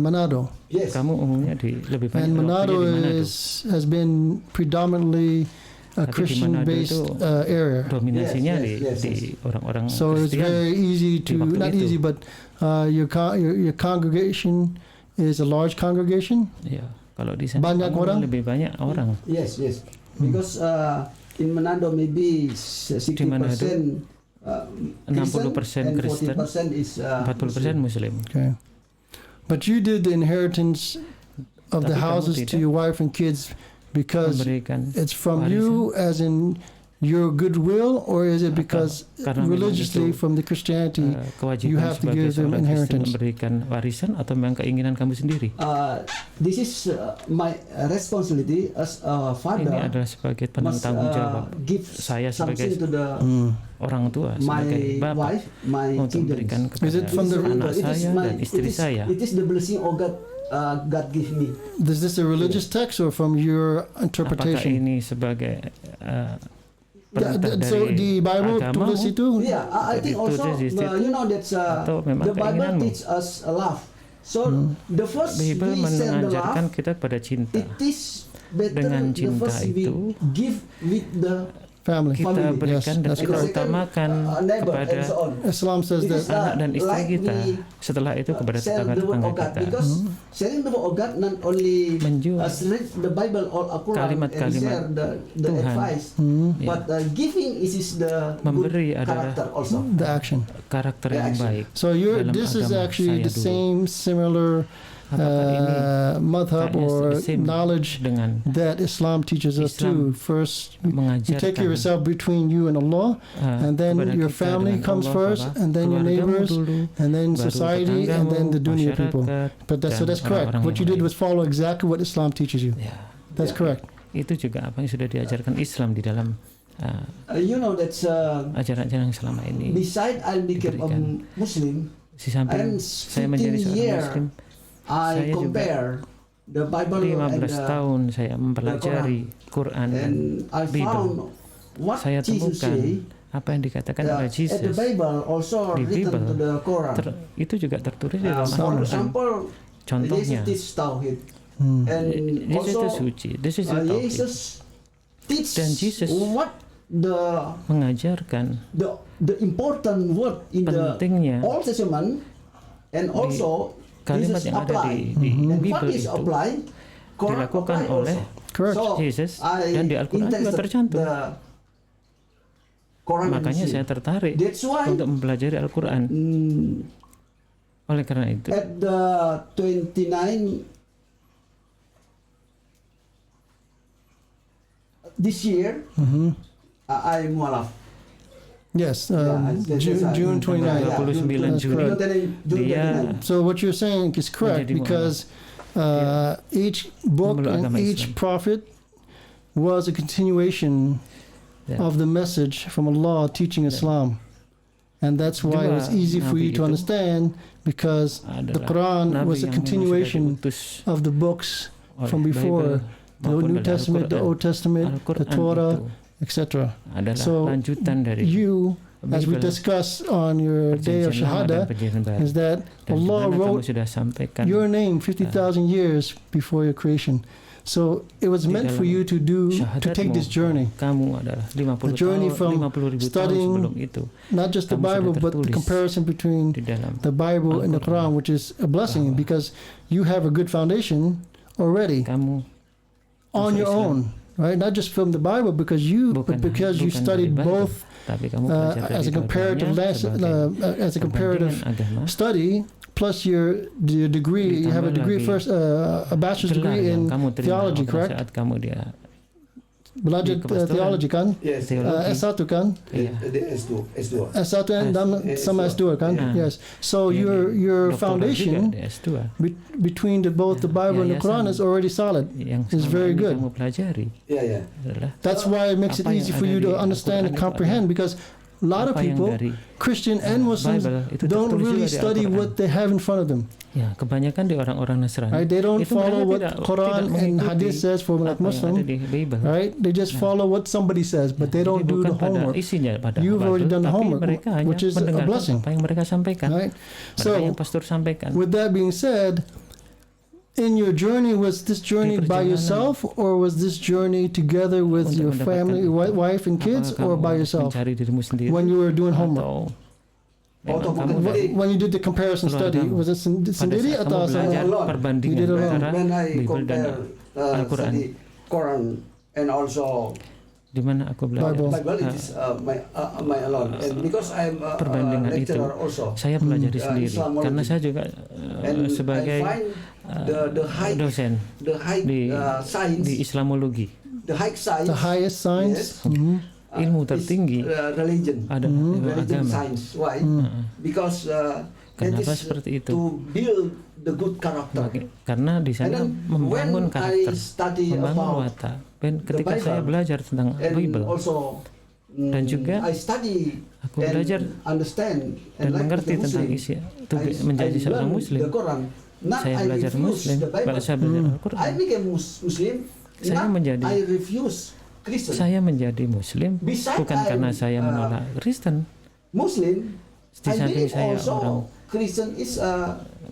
[SPEAKER 2] Manado,
[SPEAKER 3] Yes.
[SPEAKER 1] Kamu umumnya lebih banyak
[SPEAKER 2] and Manado
[SPEAKER 1] waktunya di Manado.
[SPEAKER 2] has been predominantly a
[SPEAKER 1] Tapi di
[SPEAKER 2] Christian-based
[SPEAKER 1] Manado itu
[SPEAKER 2] area.
[SPEAKER 1] Dominasinya
[SPEAKER 3] Yes.
[SPEAKER 1] di orang-orang
[SPEAKER 2] So it's
[SPEAKER 1] Kristen.
[SPEAKER 2] very easy to,
[SPEAKER 1] waktu
[SPEAKER 2] not
[SPEAKER 1] itu.
[SPEAKER 2] easy, but your congregation is a large congregation.
[SPEAKER 1] Ya, kalau di sana
[SPEAKER 2] Banyak
[SPEAKER 1] kamu
[SPEAKER 2] orang?
[SPEAKER 1] lebih banyak orang.
[SPEAKER 3] Yes. Because in Manado maybe 60%
[SPEAKER 1] 60%
[SPEAKER 3] Kristen
[SPEAKER 1] Kristen,
[SPEAKER 3] and 40% is
[SPEAKER 1] 40% Muslim.
[SPEAKER 2] Okay. But you did the inheritance of the
[SPEAKER 1] Tapi kamu
[SPEAKER 2] houses to
[SPEAKER 1] tidak
[SPEAKER 2] your wife and kids because
[SPEAKER 1] Memberikan
[SPEAKER 2] it's from
[SPEAKER 1] warisan.
[SPEAKER 2] you, as in your goodwill, or is it because
[SPEAKER 1] karena memang
[SPEAKER 2] religiously
[SPEAKER 1] itu,
[SPEAKER 2] from the Christianity you
[SPEAKER 1] kewajiban
[SPEAKER 2] have to
[SPEAKER 1] sebagai
[SPEAKER 2] give them
[SPEAKER 1] seorang Kristen
[SPEAKER 2] inheritance?
[SPEAKER 1] memberikan warisan atau memang keinginan kamu sendiri?
[SPEAKER 3] this is my responsibility as a
[SPEAKER 1] Ini
[SPEAKER 3] father.
[SPEAKER 1] adalah sebagai
[SPEAKER 3] Must
[SPEAKER 1] tanggung jawab
[SPEAKER 3] give
[SPEAKER 1] saya sebagai
[SPEAKER 3] something to the
[SPEAKER 1] orang tua,
[SPEAKER 3] my
[SPEAKER 1] sebagai bapak
[SPEAKER 3] wife, my
[SPEAKER 1] untuk
[SPEAKER 3] children.
[SPEAKER 1] memberikan
[SPEAKER 2] Is it
[SPEAKER 1] kepada
[SPEAKER 2] from the-
[SPEAKER 1] anak saya dan istri saya.
[SPEAKER 3] It is the blessing of God. God give me.
[SPEAKER 2] Is this a religious text or from your
[SPEAKER 1] Apakah
[SPEAKER 2] interpretation?
[SPEAKER 1] ini sebagai perintah
[SPEAKER 2] So
[SPEAKER 1] dari
[SPEAKER 2] the Bible
[SPEAKER 1] agamamu?
[SPEAKER 2] tulis itu?
[SPEAKER 3] Yeah, I think
[SPEAKER 1] Itu
[SPEAKER 3] also
[SPEAKER 1] di situ.
[SPEAKER 3] you know that
[SPEAKER 1] Atau memang
[SPEAKER 3] the Bible
[SPEAKER 1] keinginanmu?
[SPEAKER 3] teach us love. So the first
[SPEAKER 1] Bible
[SPEAKER 3] we share the
[SPEAKER 1] mengajarkan
[SPEAKER 3] love.
[SPEAKER 1] kita kepada cinta.
[SPEAKER 3] It is better
[SPEAKER 1] Dengan
[SPEAKER 3] the
[SPEAKER 1] cinta
[SPEAKER 3] first we
[SPEAKER 1] itu,
[SPEAKER 3] give with the
[SPEAKER 2] Family.
[SPEAKER 1] Kita
[SPEAKER 3] Family.
[SPEAKER 1] berikan
[SPEAKER 2] Yes,
[SPEAKER 1] dan
[SPEAKER 2] that's
[SPEAKER 1] kita
[SPEAKER 2] correct.
[SPEAKER 1] utamakan
[SPEAKER 3] neighbor
[SPEAKER 1] kepada
[SPEAKER 3] and so on.
[SPEAKER 2] Islam says
[SPEAKER 3] It
[SPEAKER 2] that
[SPEAKER 3] is,
[SPEAKER 1] anak dan istri
[SPEAKER 3] like
[SPEAKER 1] kita.
[SPEAKER 3] we,
[SPEAKER 1] Setelah itu kepada
[SPEAKER 3] share the word
[SPEAKER 1] tetangga-tetangga
[SPEAKER 3] of God,
[SPEAKER 1] kita.
[SPEAKER 3] because sharing the word of God not only
[SPEAKER 1] Menjual
[SPEAKER 3] read the Bible or Al-Quran and
[SPEAKER 1] kalimat-kalimat
[SPEAKER 3] share the
[SPEAKER 1] Tuhan.
[SPEAKER 3] advice,
[SPEAKER 1] Ya.
[SPEAKER 3] but giving is the
[SPEAKER 1] Memberi
[SPEAKER 3] good
[SPEAKER 1] adalah
[SPEAKER 3] character also.
[SPEAKER 2] the action.
[SPEAKER 1] karakter
[SPEAKER 3] The
[SPEAKER 1] yang
[SPEAKER 3] action.
[SPEAKER 1] baik.
[SPEAKER 2] So
[SPEAKER 1] Dalam
[SPEAKER 2] this is
[SPEAKER 1] agama
[SPEAKER 2] actually
[SPEAKER 1] saya
[SPEAKER 2] the
[SPEAKER 1] dulu.
[SPEAKER 2] same similar
[SPEAKER 1] Apakah ini
[SPEAKER 2] madhab
[SPEAKER 1] kayaknya
[SPEAKER 2] or
[SPEAKER 1] the same
[SPEAKER 2] knowledge
[SPEAKER 1] dengan
[SPEAKER 2] that Islam teaches us
[SPEAKER 1] Islam
[SPEAKER 2] too. First, you take
[SPEAKER 1] mengajarkan
[SPEAKER 2] yourself between you and Allah, and then
[SPEAKER 1] kepada
[SPEAKER 2] your
[SPEAKER 1] kita
[SPEAKER 2] family
[SPEAKER 1] dengan
[SPEAKER 2] comes
[SPEAKER 1] Allah,
[SPEAKER 2] first,
[SPEAKER 1] bahwa
[SPEAKER 2] and then your
[SPEAKER 1] keluargamu
[SPEAKER 2] neighbors,
[SPEAKER 1] dulu,
[SPEAKER 2] and then
[SPEAKER 1] baru
[SPEAKER 2] society, and then the
[SPEAKER 1] tetanggamu,
[SPEAKER 2] dunya people.
[SPEAKER 1] masyarakat,
[SPEAKER 2] But so
[SPEAKER 1] dan
[SPEAKER 2] that's correct.
[SPEAKER 1] orang-orang
[SPEAKER 2] What you
[SPEAKER 1] yang
[SPEAKER 2] did
[SPEAKER 1] lain.
[SPEAKER 2] was follow exactly what Islam teaches you.
[SPEAKER 1] Ya,
[SPEAKER 2] That's correct.
[SPEAKER 1] itu juga apa yang sudah diajarkan Islam di dalam
[SPEAKER 3] You know that
[SPEAKER 1] ajaran-ajaran yang selama ini.
[SPEAKER 3] beside I became a
[SPEAKER 1] diberikan.
[SPEAKER 3] Muslim,
[SPEAKER 1] Di samping
[SPEAKER 3] and
[SPEAKER 1] saya menjadi
[SPEAKER 3] 15
[SPEAKER 1] seorang
[SPEAKER 3] year
[SPEAKER 1] Muslim,
[SPEAKER 3] I
[SPEAKER 1] Saya juga
[SPEAKER 3] compare the Bible
[SPEAKER 1] 15
[SPEAKER 3] and
[SPEAKER 1] tahun saya mempelajari Quran dan
[SPEAKER 3] and I
[SPEAKER 1] Bible.
[SPEAKER 3] found what
[SPEAKER 1] Saya
[SPEAKER 3] Jesus
[SPEAKER 1] temukan
[SPEAKER 3] say.
[SPEAKER 1] apa yang dikatakan oleh
[SPEAKER 3] At the
[SPEAKER 1] Jesus.
[SPEAKER 3] Bible also
[SPEAKER 1] Di
[SPEAKER 3] written
[SPEAKER 1] Bible
[SPEAKER 3] to the Quran.
[SPEAKER 1] Itu juga tertulis di dalam
[SPEAKER 3] For
[SPEAKER 1] Al-Quran.
[SPEAKER 3] example,
[SPEAKER 1] Contohnya,
[SPEAKER 3] Jesus teach Tauhid,
[SPEAKER 2] Hmm.
[SPEAKER 3] and
[SPEAKER 1] Yesus itu
[SPEAKER 3] also
[SPEAKER 1] suci. This is the Tauhid.
[SPEAKER 3] Jesus teach
[SPEAKER 1] Dan Jesus
[SPEAKER 3] what
[SPEAKER 1] mengajarkan
[SPEAKER 3] the important word in the
[SPEAKER 1] pentingnya
[SPEAKER 3] Old Testament, and also
[SPEAKER 1] kalimat
[SPEAKER 3] Jesus
[SPEAKER 1] yang ada
[SPEAKER 3] apply.
[SPEAKER 1] di
[SPEAKER 3] And what
[SPEAKER 1] Bible
[SPEAKER 3] is
[SPEAKER 1] itu
[SPEAKER 3] apply? Quran
[SPEAKER 1] dilakukan
[SPEAKER 3] apply
[SPEAKER 1] oleh
[SPEAKER 3] also.
[SPEAKER 2] Correct.
[SPEAKER 3] So
[SPEAKER 1] Jesus,
[SPEAKER 3] I
[SPEAKER 1] dan di Al-Quran juga
[SPEAKER 3] interested
[SPEAKER 1] tercantum.
[SPEAKER 3] the Quran and
[SPEAKER 1] Makanya
[SPEAKER 3] Muslim.
[SPEAKER 1] saya tertarik
[SPEAKER 3] That's why
[SPEAKER 1] untuk mempelajari Al-Quran. Oleh karena itu,
[SPEAKER 3] at the 29 this year, I mualaf.
[SPEAKER 2] Yes,
[SPEAKER 3] that's right.
[SPEAKER 2] June 29.
[SPEAKER 3] Yeah,
[SPEAKER 1] 29
[SPEAKER 2] That's
[SPEAKER 1] Juni.
[SPEAKER 2] correct.
[SPEAKER 3] June
[SPEAKER 1] Dia
[SPEAKER 3] 29.
[SPEAKER 2] So what you're saying is correct
[SPEAKER 1] Menjadi
[SPEAKER 2] because each book
[SPEAKER 1] Memeluk
[SPEAKER 2] and
[SPEAKER 1] agama
[SPEAKER 2] each
[SPEAKER 1] Islam.
[SPEAKER 2] prophet was a continuation
[SPEAKER 1] Ya.
[SPEAKER 2] of the message from Allah teaching Islam. And that's why it was
[SPEAKER 1] Dua
[SPEAKER 2] easy for
[SPEAKER 1] nabi
[SPEAKER 2] you to
[SPEAKER 1] itu
[SPEAKER 2] understand because the
[SPEAKER 1] adalah
[SPEAKER 2] Quran
[SPEAKER 1] nabi
[SPEAKER 2] was a
[SPEAKER 1] yang memang sudah
[SPEAKER 2] continuation
[SPEAKER 1] diutus
[SPEAKER 2] of the books
[SPEAKER 1] oleh
[SPEAKER 2] from before,
[SPEAKER 1] Bible
[SPEAKER 2] the
[SPEAKER 1] maupun
[SPEAKER 2] New
[SPEAKER 1] dari
[SPEAKER 2] Testament, the
[SPEAKER 1] Al-Quran.
[SPEAKER 2] Old Testament, the
[SPEAKER 1] Al-Quran
[SPEAKER 2] Torah,
[SPEAKER 1] itu
[SPEAKER 2] etc.
[SPEAKER 1] adalah
[SPEAKER 2] So
[SPEAKER 1] lanjutan dari
[SPEAKER 2] you as we
[SPEAKER 1] Bible,
[SPEAKER 2] discussed on your day of
[SPEAKER 1] Perjanjian Lama dan
[SPEAKER 2] Shahada,
[SPEAKER 1] Perjanjian Baru.
[SPEAKER 2] is that
[SPEAKER 1] Dan
[SPEAKER 2] Allah
[SPEAKER 1] dimana kamu
[SPEAKER 2] wrote
[SPEAKER 1] sudah sampaikan
[SPEAKER 2] your name 50,000 years before your creation. So it was
[SPEAKER 1] Di
[SPEAKER 2] meant for
[SPEAKER 1] dalam
[SPEAKER 2] you to take
[SPEAKER 1] syahadatmu,
[SPEAKER 2] this journey,
[SPEAKER 1] kamu adalah 50
[SPEAKER 2] The journey from
[SPEAKER 1] 50.000 tahun
[SPEAKER 2] studying
[SPEAKER 1] sebelum itu
[SPEAKER 2] not just the
[SPEAKER 1] Kamu sudah
[SPEAKER 2] Bible, but the
[SPEAKER 1] tertulis
[SPEAKER 2] comparison between
[SPEAKER 1] di dalam
[SPEAKER 2] the Bible and the Quran, which is a blessing because you have a good foundation already
[SPEAKER 1] kamu
[SPEAKER 2] on your own, right? Not just from the Bible, but because you
[SPEAKER 1] bukan
[SPEAKER 2] studied
[SPEAKER 1] dari Bible,
[SPEAKER 2] both
[SPEAKER 1] tapi kamu belajar dari
[SPEAKER 2] as a comparative as a comparative
[SPEAKER 1] agama,
[SPEAKER 2] study. Plus your degree, you have a degree
[SPEAKER 1] Ditambah lagi
[SPEAKER 2] first, a bachelor's
[SPEAKER 1] gelar
[SPEAKER 2] degree
[SPEAKER 1] yang
[SPEAKER 2] in
[SPEAKER 1] kamu terima
[SPEAKER 2] theology,
[SPEAKER 1] pada
[SPEAKER 2] correct?
[SPEAKER 1] saat kamu dia
[SPEAKER 2] Belajar
[SPEAKER 1] di kepastoran.
[SPEAKER 2] theology kan?
[SPEAKER 3] Yes.
[SPEAKER 1] teologi.
[SPEAKER 2] S1 kan?
[SPEAKER 1] Iya.
[SPEAKER 3] The S2.
[SPEAKER 2] S1 dan sama S2 kan?
[SPEAKER 1] Nah.
[SPEAKER 2] Yes. So
[SPEAKER 1] Iya,
[SPEAKER 2] your
[SPEAKER 1] doktoral
[SPEAKER 2] foundation
[SPEAKER 1] juga di S2
[SPEAKER 2] between both the Bible and the Quran is already solid.
[SPEAKER 1] yang
[SPEAKER 2] It's
[SPEAKER 1] selama
[SPEAKER 2] very
[SPEAKER 1] ini
[SPEAKER 2] good.
[SPEAKER 1] kamu pelajari
[SPEAKER 3] Yeah.
[SPEAKER 1] adalah
[SPEAKER 2] That's why it makes it
[SPEAKER 1] Apa yang
[SPEAKER 2] easy for
[SPEAKER 1] ada
[SPEAKER 2] you
[SPEAKER 1] di
[SPEAKER 2] to understand and
[SPEAKER 1] Al-Quran itu
[SPEAKER 2] comprehend because a lot of
[SPEAKER 1] apa yang
[SPEAKER 2] people,
[SPEAKER 1] dari
[SPEAKER 2] Christian and Muslims,
[SPEAKER 1] Bible itu
[SPEAKER 2] don't
[SPEAKER 1] tertulis
[SPEAKER 2] really
[SPEAKER 1] juga di
[SPEAKER 2] study
[SPEAKER 1] Al-Quran.
[SPEAKER 2] what they have in front of them.
[SPEAKER 1] Ya, kebanyakan di orang-orang Nasrani.
[SPEAKER 2] Right? They don't
[SPEAKER 1] itu
[SPEAKER 2] follow
[SPEAKER 1] mereka
[SPEAKER 2] what
[SPEAKER 1] tidak
[SPEAKER 2] Quran and
[SPEAKER 1] mengikuti
[SPEAKER 2] Hadith says for like
[SPEAKER 1] apa yang ada
[SPEAKER 2] Muslim.
[SPEAKER 1] di Bible.
[SPEAKER 2] Right? They just follow what somebody says, but they
[SPEAKER 1] Jadi
[SPEAKER 2] don't do
[SPEAKER 1] bukan
[SPEAKER 2] the
[SPEAKER 1] pada
[SPEAKER 2] homework.
[SPEAKER 1] isinya pada
[SPEAKER 2] You've
[SPEAKER 1] Bible,
[SPEAKER 2] already done the
[SPEAKER 1] tapi
[SPEAKER 2] homework,
[SPEAKER 1] mereka hanya
[SPEAKER 2] which is a
[SPEAKER 1] mendengarkan
[SPEAKER 2] blessing.
[SPEAKER 1] apa yang mereka sampaikan.
[SPEAKER 2] Right?
[SPEAKER 1] Mereka
[SPEAKER 2] So,
[SPEAKER 1] yang pastor sampaikan.
[SPEAKER 2] with that being said, in your journey, was this journey by
[SPEAKER 1] perjalanan,
[SPEAKER 2] yourself or was this journey together with
[SPEAKER 1] untuk
[SPEAKER 2] your
[SPEAKER 1] mendapatkan
[SPEAKER 2] family,
[SPEAKER 1] itu,
[SPEAKER 2] wife and kids,
[SPEAKER 1] apakah
[SPEAKER 2] or
[SPEAKER 1] kamu
[SPEAKER 2] by yourself
[SPEAKER 1] mencari dirimu sendiri
[SPEAKER 2] when you were doing homework?
[SPEAKER 1] atau
[SPEAKER 3] Atau
[SPEAKER 1] memang kamu
[SPEAKER 3] mungkin
[SPEAKER 1] pada
[SPEAKER 2] When you did the comparison study,
[SPEAKER 1] Keluargamu.
[SPEAKER 2] was it sendiri
[SPEAKER 1] saat
[SPEAKER 2] atau
[SPEAKER 1] kamu belajar
[SPEAKER 2] sama?
[SPEAKER 3] alone.
[SPEAKER 1] perbandingan
[SPEAKER 2] You did alone.
[SPEAKER 1] antara
[SPEAKER 3] When I
[SPEAKER 1] Bible dan
[SPEAKER 3] compare
[SPEAKER 1] Al-Quran.
[SPEAKER 3] study Quran and also
[SPEAKER 1] di mana aku belajar
[SPEAKER 2] Bible.
[SPEAKER 3] Bible, it is my alone. And because I'm a
[SPEAKER 1] perbandingan itu
[SPEAKER 3] lecturer also.
[SPEAKER 1] saya pelajari sendiri
[SPEAKER 3] Islamology.
[SPEAKER 1] karena saya juga
[SPEAKER 3] And
[SPEAKER 1] sebagai
[SPEAKER 3] I find the high
[SPEAKER 1] dosen di
[SPEAKER 3] science,
[SPEAKER 1] Islamologi,
[SPEAKER 3] the high science,
[SPEAKER 2] The highest science?
[SPEAKER 3] Yes.
[SPEAKER 2] Mhm.
[SPEAKER 1] ilmu
[SPEAKER 3] is,
[SPEAKER 1] tertinggi
[SPEAKER 3] religion.
[SPEAKER 1] adalah ilmu
[SPEAKER 3] Religion
[SPEAKER 1] agama.
[SPEAKER 3] science. Why? Because that
[SPEAKER 1] Kenapa
[SPEAKER 3] is
[SPEAKER 1] seperti itu?
[SPEAKER 3] to build the good character.
[SPEAKER 1] Karena di sana
[SPEAKER 3] And then
[SPEAKER 1] membangun
[SPEAKER 3] when
[SPEAKER 1] karakter,
[SPEAKER 3] I study
[SPEAKER 1] membangun
[SPEAKER 3] about
[SPEAKER 1] watak. Dan ketika
[SPEAKER 3] Bible,
[SPEAKER 1] saya belajar tentang
[SPEAKER 3] and
[SPEAKER 1] Bible
[SPEAKER 3] also
[SPEAKER 1] dan juga
[SPEAKER 3] I study
[SPEAKER 1] aku
[SPEAKER 3] and
[SPEAKER 1] belajar
[SPEAKER 3] understand
[SPEAKER 1] dan
[SPEAKER 3] and like
[SPEAKER 1] mengerti
[SPEAKER 3] the
[SPEAKER 1] tentang
[SPEAKER 3] Muslim,
[SPEAKER 1] isi itu menjadi
[SPEAKER 3] I
[SPEAKER 1] seorang
[SPEAKER 3] learn
[SPEAKER 1] Muslim.
[SPEAKER 3] the Quran. Not
[SPEAKER 1] Saya
[SPEAKER 3] I
[SPEAKER 1] belajar
[SPEAKER 3] refuse
[SPEAKER 1] Muslim,
[SPEAKER 3] the Bible.
[SPEAKER 1] saya belajar Al-Quran.
[SPEAKER 3] I became Muslim.
[SPEAKER 1] Saya
[SPEAKER 3] Not
[SPEAKER 1] menjadi-
[SPEAKER 3] I refuse Christian.
[SPEAKER 1] Saya menjadi Muslim
[SPEAKER 3] Besides
[SPEAKER 1] bukan karena saya menolak Kristen.
[SPEAKER 3] Muslim.
[SPEAKER 1] Di
[SPEAKER 3] I
[SPEAKER 1] samping
[SPEAKER 3] believe
[SPEAKER 1] saya
[SPEAKER 3] also
[SPEAKER 1] orang
[SPEAKER 3] Christian is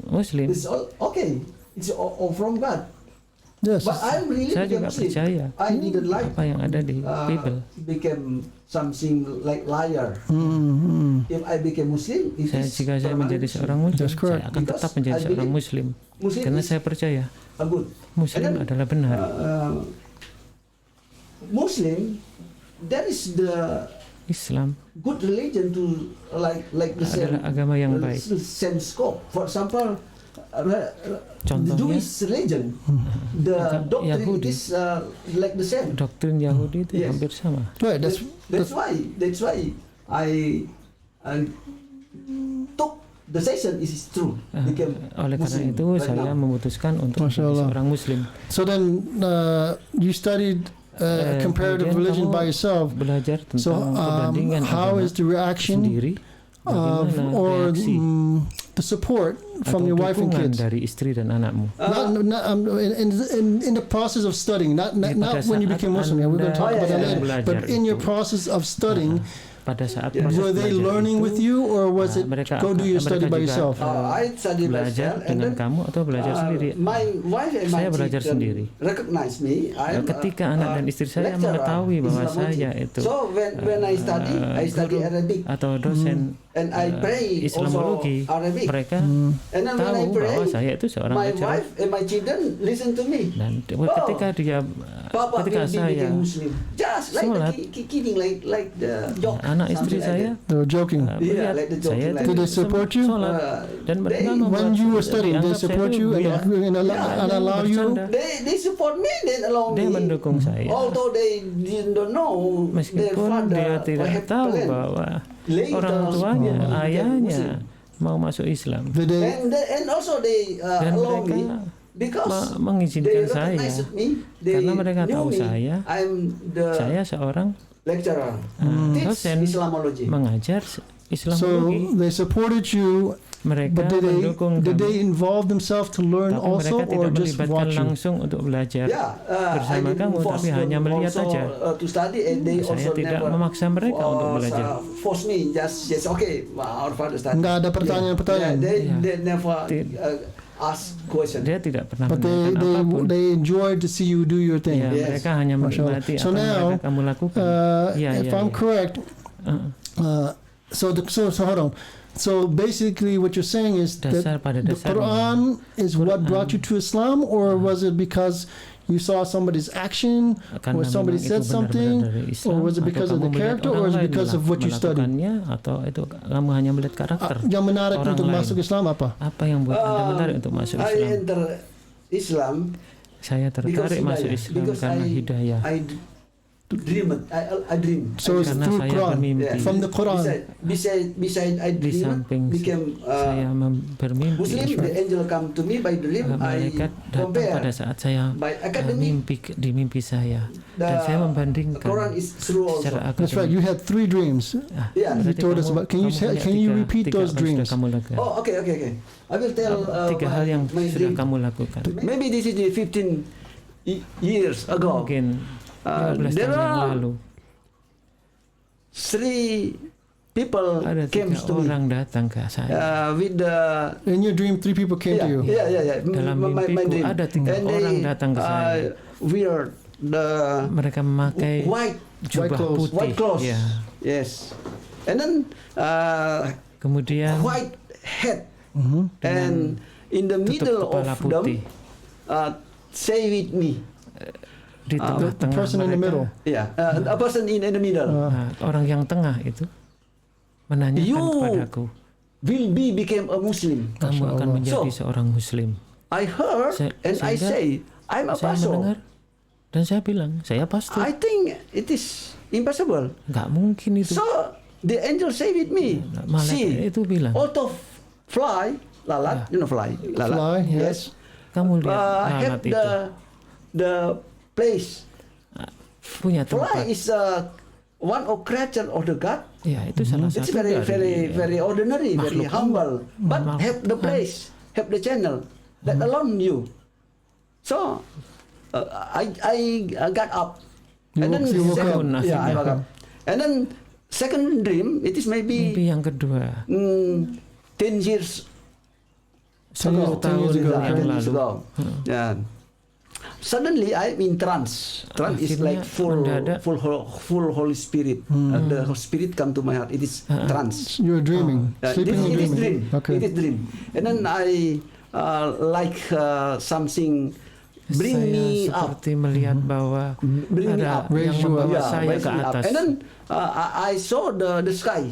[SPEAKER 1] Muslim,
[SPEAKER 3] okay. It's all from God.
[SPEAKER 2] Yes.
[SPEAKER 3] But I really
[SPEAKER 1] saya
[SPEAKER 3] became
[SPEAKER 1] juga
[SPEAKER 3] Muslim.
[SPEAKER 1] percaya
[SPEAKER 3] I didn't like
[SPEAKER 1] apa yang ada di Bible.
[SPEAKER 3] became something like liar.
[SPEAKER 2] Mhm.
[SPEAKER 3] If I became Muslim, it
[SPEAKER 1] Jika
[SPEAKER 3] is
[SPEAKER 1] saya menjadi
[SPEAKER 3] permanent.
[SPEAKER 1] seorang Muslim,
[SPEAKER 2] That's correct.
[SPEAKER 1] saya akan
[SPEAKER 3] Because
[SPEAKER 1] tetap menjadi
[SPEAKER 3] I
[SPEAKER 1] seorang
[SPEAKER 3] believe
[SPEAKER 1] Muslim.
[SPEAKER 3] Muslim
[SPEAKER 1] Karena
[SPEAKER 3] is
[SPEAKER 1] saya percaya
[SPEAKER 3] good.
[SPEAKER 1] Muslim
[SPEAKER 3] And then,
[SPEAKER 1] adalah benar.
[SPEAKER 3] Muslim, that is the
[SPEAKER 1] Islam
[SPEAKER 3] good religion to like the same,
[SPEAKER 1] adalah agama yang baik.
[SPEAKER 3] same scope. For example, the
[SPEAKER 1] Contohnya,
[SPEAKER 3] Jewish religion, the doctrine
[SPEAKER 1] Yahudi.
[SPEAKER 3] is like the same.
[SPEAKER 1] doktrin Yahudi itu
[SPEAKER 3] Yes.
[SPEAKER 1] hampir sama.
[SPEAKER 2] Right.
[SPEAKER 3] That's why I took the decision is true. Became
[SPEAKER 1] Oleh karena
[SPEAKER 3] Muslim
[SPEAKER 1] itu
[SPEAKER 3] right
[SPEAKER 1] saya
[SPEAKER 3] now.
[SPEAKER 1] memutuskan untuk
[SPEAKER 2] Masya
[SPEAKER 1] menjadi
[SPEAKER 2] Allah.
[SPEAKER 1] seorang Muslim.
[SPEAKER 2] So then you studied comparative
[SPEAKER 1] kemudian
[SPEAKER 2] religion
[SPEAKER 1] kamu
[SPEAKER 2] by yourself.
[SPEAKER 1] Belajar tentang
[SPEAKER 2] So
[SPEAKER 1] perbandingan
[SPEAKER 2] how
[SPEAKER 1] agama
[SPEAKER 2] is the reaction
[SPEAKER 1] sendiri,
[SPEAKER 2] of
[SPEAKER 1] bagaimana
[SPEAKER 2] or
[SPEAKER 1] reaksi
[SPEAKER 2] the support
[SPEAKER 1] atau
[SPEAKER 2] from your wife and
[SPEAKER 1] dukungan
[SPEAKER 2] kids?
[SPEAKER 1] dari istri dan anakmu.
[SPEAKER 2] Not in the process of studying, not
[SPEAKER 1] pada
[SPEAKER 2] when you
[SPEAKER 1] saat
[SPEAKER 2] became Muslim. Yeah, we're going to talk
[SPEAKER 1] Anda
[SPEAKER 2] about that
[SPEAKER 1] sedang
[SPEAKER 2] later.
[SPEAKER 1] belajar
[SPEAKER 2] But in your
[SPEAKER 1] itu,
[SPEAKER 2] process of studying,
[SPEAKER 1] pada saat
[SPEAKER 3] Yeah.
[SPEAKER 1] proses
[SPEAKER 2] were they
[SPEAKER 1] belajar
[SPEAKER 2] learning
[SPEAKER 1] itu,
[SPEAKER 2] with you, or was it
[SPEAKER 1] mereka
[SPEAKER 2] go do your
[SPEAKER 1] mereka
[SPEAKER 2] study by
[SPEAKER 1] juga,
[SPEAKER 2] yourself?
[SPEAKER 3] I study
[SPEAKER 1] belajar
[SPEAKER 3] myself and
[SPEAKER 1] dengan
[SPEAKER 3] then
[SPEAKER 1] kamu atau belajar sendiri.
[SPEAKER 3] my wife and my
[SPEAKER 1] Saya belajar
[SPEAKER 3] children
[SPEAKER 1] sendiri.
[SPEAKER 3] recognize me. I'm
[SPEAKER 1] Ketika anak dan istri saya
[SPEAKER 3] lecturer,
[SPEAKER 1] mengetahui bahwa
[SPEAKER 3] Islamology.
[SPEAKER 1] saya itu
[SPEAKER 3] So when I study
[SPEAKER 1] guru
[SPEAKER 3] Arabic
[SPEAKER 1] atau dosen
[SPEAKER 3] and I pray
[SPEAKER 1] Islamologi,
[SPEAKER 3] also Arabic.
[SPEAKER 1] mereka
[SPEAKER 3] And then when I
[SPEAKER 1] tahu
[SPEAKER 3] pray,
[SPEAKER 1] bahwa saya itu seorang
[SPEAKER 3] my
[SPEAKER 1] lecturer.
[SPEAKER 3] wife and my children listen to me.
[SPEAKER 1] Dan ketika dia
[SPEAKER 3] Papa
[SPEAKER 1] ketika
[SPEAKER 3] will be
[SPEAKER 1] saya
[SPEAKER 3] became Muslim. Just like
[SPEAKER 1] sholat,
[SPEAKER 3] the kidding, like the joke.
[SPEAKER 1] anak istri
[SPEAKER 3] something like
[SPEAKER 1] saya
[SPEAKER 3] that.
[SPEAKER 2] They were joking.
[SPEAKER 3] Yeah,
[SPEAKER 1] melihat
[SPEAKER 3] like the joke,
[SPEAKER 1] saya
[SPEAKER 3] like
[SPEAKER 2] Did they support you?
[SPEAKER 1] sholat dan mereka
[SPEAKER 3] they-
[SPEAKER 1] membuat
[SPEAKER 2] When you were studying, they
[SPEAKER 1] dianggap saya
[SPEAKER 2] support
[SPEAKER 1] itu
[SPEAKER 2] you
[SPEAKER 1] buya.
[SPEAKER 2] and allow you.
[SPEAKER 1] bercanda.
[SPEAKER 3] They support me, they allow
[SPEAKER 1] Dia
[SPEAKER 3] me.
[SPEAKER 1] mendukung saya.
[SPEAKER 3] Although they don't know their
[SPEAKER 1] Meskipun
[SPEAKER 3] father
[SPEAKER 1] dia tidak
[SPEAKER 3] have
[SPEAKER 1] tahu
[SPEAKER 3] plan.
[SPEAKER 1] bahwa
[SPEAKER 3] Later,
[SPEAKER 1] orang tuanya,
[SPEAKER 3] became
[SPEAKER 1] ayahnya
[SPEAKER 3] Muslim.
[SPEAKER 1] mau masuk Islam.
[SPEAKER 2] Did they?
[SPEAKER 3] And also they
[SPEAKER 1] Dan
[SPEAKER 3] allow me
[SPEAKER 1] mereka
[SPEAKER 3] because
[SPEAKER 1] mengizinkan
[SPEAKER 3] they
[SPEAKER 1] saya
[SPEAKER 3] recognize me. They
[SPEAKER 1] karena mereka
[SPEAKER 3] knew
[SPEAKER 1] tahu
[SPEAKER 3] me.
[SPEAKER 1] saya
[SPEAKER 3] I'm the
[SPEAKER 1] seorang
[SPEAKER 3] lecturer.
[SPEAKER 1] dosen
[SPEAKER 3] Teach Islamology.
[SPEAKER 1] mengajar
[SPEAKER 2] So
[SPEAKER 1] Islamologi.
[SPEAKER 2] they supported you
[SPEAKER 1] Mereka
[SPEAKER 2] But
[SPEAKER 1] mendukung
[SPEAKER 2] did
[SPEAKER 1] kami.
[SPEAKER 2] they involve themselves to learn
[SPEAKER 1] Tapi
[SPEAKER 2] also,
[SPEAKER 1] mereka
[SPEAKER 2] or
[SPEAKER 1] tidak
[SPEAKER 2] just
[SPEAKER 1] melibatkan
[SPEAKER 2] watch you?
[SPEAKER 1] langsung untuk belajar
[SPEAKER 3] Yeah, I
[SPEAKER 1] bersama
[SPEAKER 3] didn't
[SPEAKER 1] kamu,
[SPEAKER 3] force
[SPEAKER 1] tapi
[SPEAKER 3] them
[SPEAKER 1] hanya melihat
[SPEAKER 3] also,
[SPEAKER 1] saja.
[SPEAKER 3] to study, and they
[SPEAKER 1] Saya
[SPEAKER 3] also
[SPEAKER 1] tidak
[SPEAKER 3] never
[SPEAKER 1] memaksa mereka untuk belajar.
[SPEAKER 3] force me. Just yes, okay, our father study.
[SPEAKER 2] Nggak ada pertanyaan-pertanyaan.
[SPEAKER 3] Yeah, they
[SPEAKER 1] Yeah.
[SPEAKER 3] never
[SPEAKER 1] Tid-
[SPEAKER 3] ask question.
[SPEAKER 1] Dia tidak pernah
[SPEAKER 2] But
[SPEAKER 1] menanyakan apapun.
[SPEAKER 2] they enjoyed to see you do your thing.
[SPEAKER 1] Ya,
[SPEAKER 3] Yes.
[SPEAKER 1] mereka hanya
[SPEAKER 2] Masya Allah.
[SPEAKER 1] menikmati
[SPEAKER 2] So
[SPEAKER 1] apa yang
[SPEAKER 2] now,
[SPEAKER 1] mereka kamu lakukan.
[SPEAKER 2] If I'm correct, so hold on. So basically, what you're saying is
[SPEAKER 1] Dasar
[SPEAKER 2] that
[SPEAKER 1] pada
[SPEAKER 2] the
[SPEAKER 1] dasarnya.
[SPEAKER 2] Quran is what brought you to Islam, or was it because you saw somebody's action, or
[SPEAKER 1] Karena
[SPEAKER 2] somebody
[SPEAKER 1] memang
[SPEAKER 2] said
[SPEAKER 1] itu
[SPEAKER 2] something,
[SPEAKER 1] benar-benar dari Islam,
[SPEAKER 2] or was it
[SPEAKER 1] atau
[SPEAKER 2] because of
[SPEAKER 1] kamu
[SPEAKER 2] the
[SPEAKER 1] melihat
[SPEAKER 2] character, or
[SPEAKER 1] orang
[SPEAKER 2] was it
[SPEAKER 1] lain
[SPEAKER 2] because of what you studied?
[SPEAKER 1] melakukannya, atau itu kamu hanya melihat karakter
[SPEAKER 2] Yang menarik
[SPEAKER 1] orang
[SPEAKER 2] untuk
[SPEAKER 1] lain.
[SPEAKER 2] masuk Islam apa?
[SPEAKER 1] Apa yang buat Anda menarik untuk masuk
[SPEAKER 3] I
[SPEAKER 1] Islam?
[SPEAKER 3] enter Islam
[SPEAKER 1] Saya tertarik masuk
[SPEAKER 3] hidayah.
[SPEAKER 1] Islam
[SPEAKER 3] Because
[SPEAKER 1] karena hidayah.
[SPEAKER 3] I dream.
[SPEAKER 2] So it's
[SPEAKER 1] Karena
[SPEAKER 2] through
[SPEAKER 1] saya
[SPEAKER 2] Quran,
[SPEAKER 1] bermimpi.
[SPEAKER 2] from the Quran.
[SPEAKER 3] Beside I
[SPEAKER 1] Di
[SPEAKER 3] dream,
[SPEAKER 1] samping
[SPEAKER 3] became
[SPEAKER 1] saya bermimpi,
[SPEAKER 3] Muslim. The angel come to me by dream. I
[SPEAKER 1] malaikat datang pada
[SPEAKER 3] compare
[SPEAKER 1] saat saya
[SPEAKER 3] by academic.
[SPEAKER 1] di mimpi saya, dan
[SPEAKER 3] The
[SPEAKER 1] saya membandingkan
[SPEAKER 3] Quran is true also.
[SPEAKER 1] secara
[SPEAKER 2] That's right.
[SPEAKER 1] akademik.
[SPEAKER 2] You had 3 dreams.
[SPEAKER 3] Yeah.
[SPEAKER 2] You told us about. Can you repeat those dreams?
[SPEAKER 1] Kamu lakukan.
[SPEAKER 3] Oh, okay. I will tell
[SPEAKER 1] Tiga hal yang
[SPEAKER 3] my
[SPEAKER 1] sudah
[SPEAKER 3] dream.
[SPEAKER 1] kamu lakukan.
[SPEAKER 3] Maybe this is 15 years ago.
[SPEAKER 1] Mungkin 15
[SPEAKER 3] there
[SPEAKER 1] tahun yang
[SPEAKER 3] are
[SPEAKER 1] lalu
[SPEAKER 3] 3 people
[SPEAKER 1] ada
[SPEAKER 3] came
[SPEAKER 1] 3
[SPEAKER 3] to me
[SPEAKER 1] orang datang ke saya.
[SPEAKER 3] with the
[SPEAKER 2] In your dream, 3 people came to you.
[SPEAKER 3] yeah.
[SPEAKER 1] Dalam
[SPEAKER 3] my
[SPEAKER 1] mimpiku
[SPEAKER 3] dream.
[SPEAKER 1] ada 3
[SPEAKER 3] And
[SPEAKER 1] orang
[SPEAKER 3] they,
[SPEAKER 1] datang ke saya.
[SPEAKER 3] wear the
[SPEAKER 1] Mereka memakai
[SPEAKER 3] white
[SPEAKER 1] jubah
[SPEAKER 2] clothes.
[SPEAKER 1] putih.
[SPEAKER 3] white clothes.
[SPEAKER 1] Ya.
[SPEAKER 3] Yes. And then
[SPEAKER 1] Kemudian
[SPEAKER 3] white hat. And in the
[SPEAKER 1] tutup
[SPEAKER 3] middle
[SPEAKER 1] kepala
[SPEAKER 3] of
[SPEAKER 1] putih.
[SPEAKER 3] them, say with me.
[SPEAKER 1] Di
[SPEAKER 2] The
[SPEAKER 1] tengah-tengah
[SPEAKER 2] person in the
[SPEAKER 1] mereka,
[SPEAKER 2] middle.
[SPEAKER 3] Yeah, a person in the middle
[SPEAKER 1] orang yang tengah itu menanyakan
[SPEAKER 3] You
[SPEAKER 1] kepadaku,
[SPEAKER 3] became a Muslim.
[SPEAKER 1] kamu akan menjadi
[SPEAKER 3] So,
[SPEAKER 1] seorang Muslim.
[SPEAKER 3] I heard and I
[SPEAKER 1] Sehingga
[SPEAKER 3] say, I'm a
[SPEAKER 1] Saya
[SPEAKER 3] pastor.
[SPEAKER 1] mendengar dan saya bilang, saya pastor.
[SPEAKER 3] I think it is impossible.
[SPEAKER 1] Nggak mungkin itu.
[SPEAKER 3] So the angel say with me,
[SPEAKER 1] Malaikat
[SPEAKER 3] see,
[SPEAKER 1] itu bilang,
[SPEAKER 3] out of fly, lalat, you know fly, lalat.
[SPEAKER 2] Fly,
[SPEAKER 3] Yes.
[SPEAKER 1] kamu lihat
[SPEAKER 3] Have
[SPEAKER 1] lalat itu
[SPEAKER 3] the place.
[SPEAKER 1] punya
[SPEAKER 3] Fly
[SPEAKER 1] tempat.
[SPEAKER 3] is one of creature of the God.
[SPEAKER 1] Ya, itu salah
[SPEAKER 3] It's
[SPEAKER 1] satu
[SPEAKER 3] very ordinary, very
[SPEAKER 1] makhluk.
[SPEAKER 3] humble. But
[SPEAKER 1] Makhluk
[SPEAKER 3] have the place, have the channel that alone you. So I got up.
[SPEAKER 2] You woke up.
[SPEAKER 3] Yeah, I woke up. And then second dream, it is
[SPEAKER 1] Mimpi
[SPEAKER 3] maybe
[SPEAKER 1] yang kedua,
[SPEAKER 3] 10 years
[SPEAKER 2] 10 years
[SPEAKER 3] ago.
[SPEAKER 2] ago.
[SPEAKER 1] yang
[SPEAKER 3] 10 years
[SPEAKER 1] lalu.
[SPEAKER 3] ago. Yeah. Suddenly I'm in trance. Trance is
[SPEAKER 1] Akhirnya
[SPEAKER 3] like full Holy Spirit. The Holy Spirit come to my heart. It is trance.
[SPEAKER 2] You're dreaming, sleeping and
[SPEAKER 3] It is
[SPEAKER 2] dreaming.
[SPEAKER 3] dream.
[SPEAKER 2] Okay.
[SPEAKER 3] It is dream. And then I like something bring
[SPEAKER 1] saya
[SPEAKER 3] me up.
[SPEAKER 1] seperti melihat bahwa
[SPEAKER 3] Bring me
[SPEAKER 1] ada
[SPEAKER 3] up.
[SPEAKER 1] yang
[SPEAKER 2] Raise you up.
[SPEAKER 1] membawa saya
[SPEAKER 3] raise
[SPEAKER 1] ke
[SPEAKER 3] me up.
[SPEAKER 1] atas.
[SPEAKER 3] And then I saw the sky.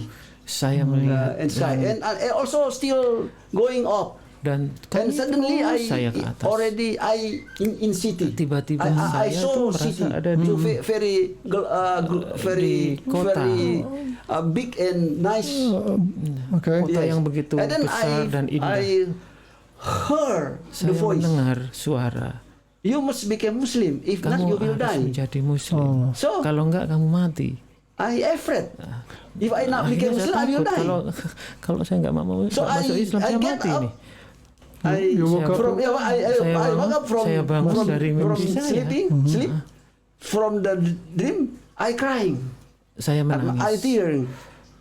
[SPEAKER 1] Saya melihat
[SPEAKER 3] And sky. And I also still going up.
[SPEAKER 1] dan
[SPEAKER 3] And suddenly
[SPEAKER 1] saya ke atas.
[SPEAKER 3] already in city.
[SPEAKER 1] Tiba-tiba
[SPEAKER 3] I
[SPEAKER 1] saya
[SPEAKER 3] saw
[SPEAKER 1] tuh merasa
[SPEAKER 3] city.
[SPEAKER 1] ada di
[SPEAKER 3] So very
[SPEAKER 1] di kota.
[SPEAKER 3] big and nice.
[SPEAKER 2] Okay.
[SPEAKER 1] kota yang begitu
[SPEAKER 3] And then
[SPEAKER 1] besar dan indah.
[SPEAKER 3] I heard
[SPEAKER 1] Saya
[SPEAKER 3] the voice.
[SPEAKER 1] mendengar suara,
[SPEAKER 3] You must become Muslim. If not,
[SPEAKER 1] kamu
[SPEAKER 3] you will
[SPEAKER 1] harus
[SPEAKER 3] die.
[SPEAKER 1] menjadi Muslim.
[SPEAKER 3] So
[SPEAKER 1] Kalau enggak kamu mati.
[SPEAKER 3] I afraid. If I not
[SPEAKER 1] Akhirnya
[SPEAKER 3] become
[SPEAKER 1] saya
[SPEAKER 3] Muslim, I will
[SPEAKER 1] takut
[SPEAKER 3] die.
[SPEAKER 1] kalau saya nggak mau
[SPEAKER 3] So
[SPEAKER 1] masuk Islam,
[SPEAKER 3] I
[SPEAKER 1] saya
[SPEAKER 3] get
[SPEAKER 1] mati
[SPEAKER 3] up.
[SPEAKER 1] nih.
[SPEAKER 3] I
[SPEAKER 2] You woke up.
[SPEAKER 3] from
[SPEAKER 1] Saya
[SPEAKER 3] I woke up from
[SPEAKER 1] saya bangun
[SPEAKER 3] from,
[SPEAKER 1] dari
[SPEAKER 3] from
[SPEAKER 1] mimpi saya.
[SPEAKER 3] sleep from the dream. I crying.
[SPEAKER 1] Saya
[SPEAKER 3] I
[SPEAKER 1] menangis.
[SPEAKER 3] tearing.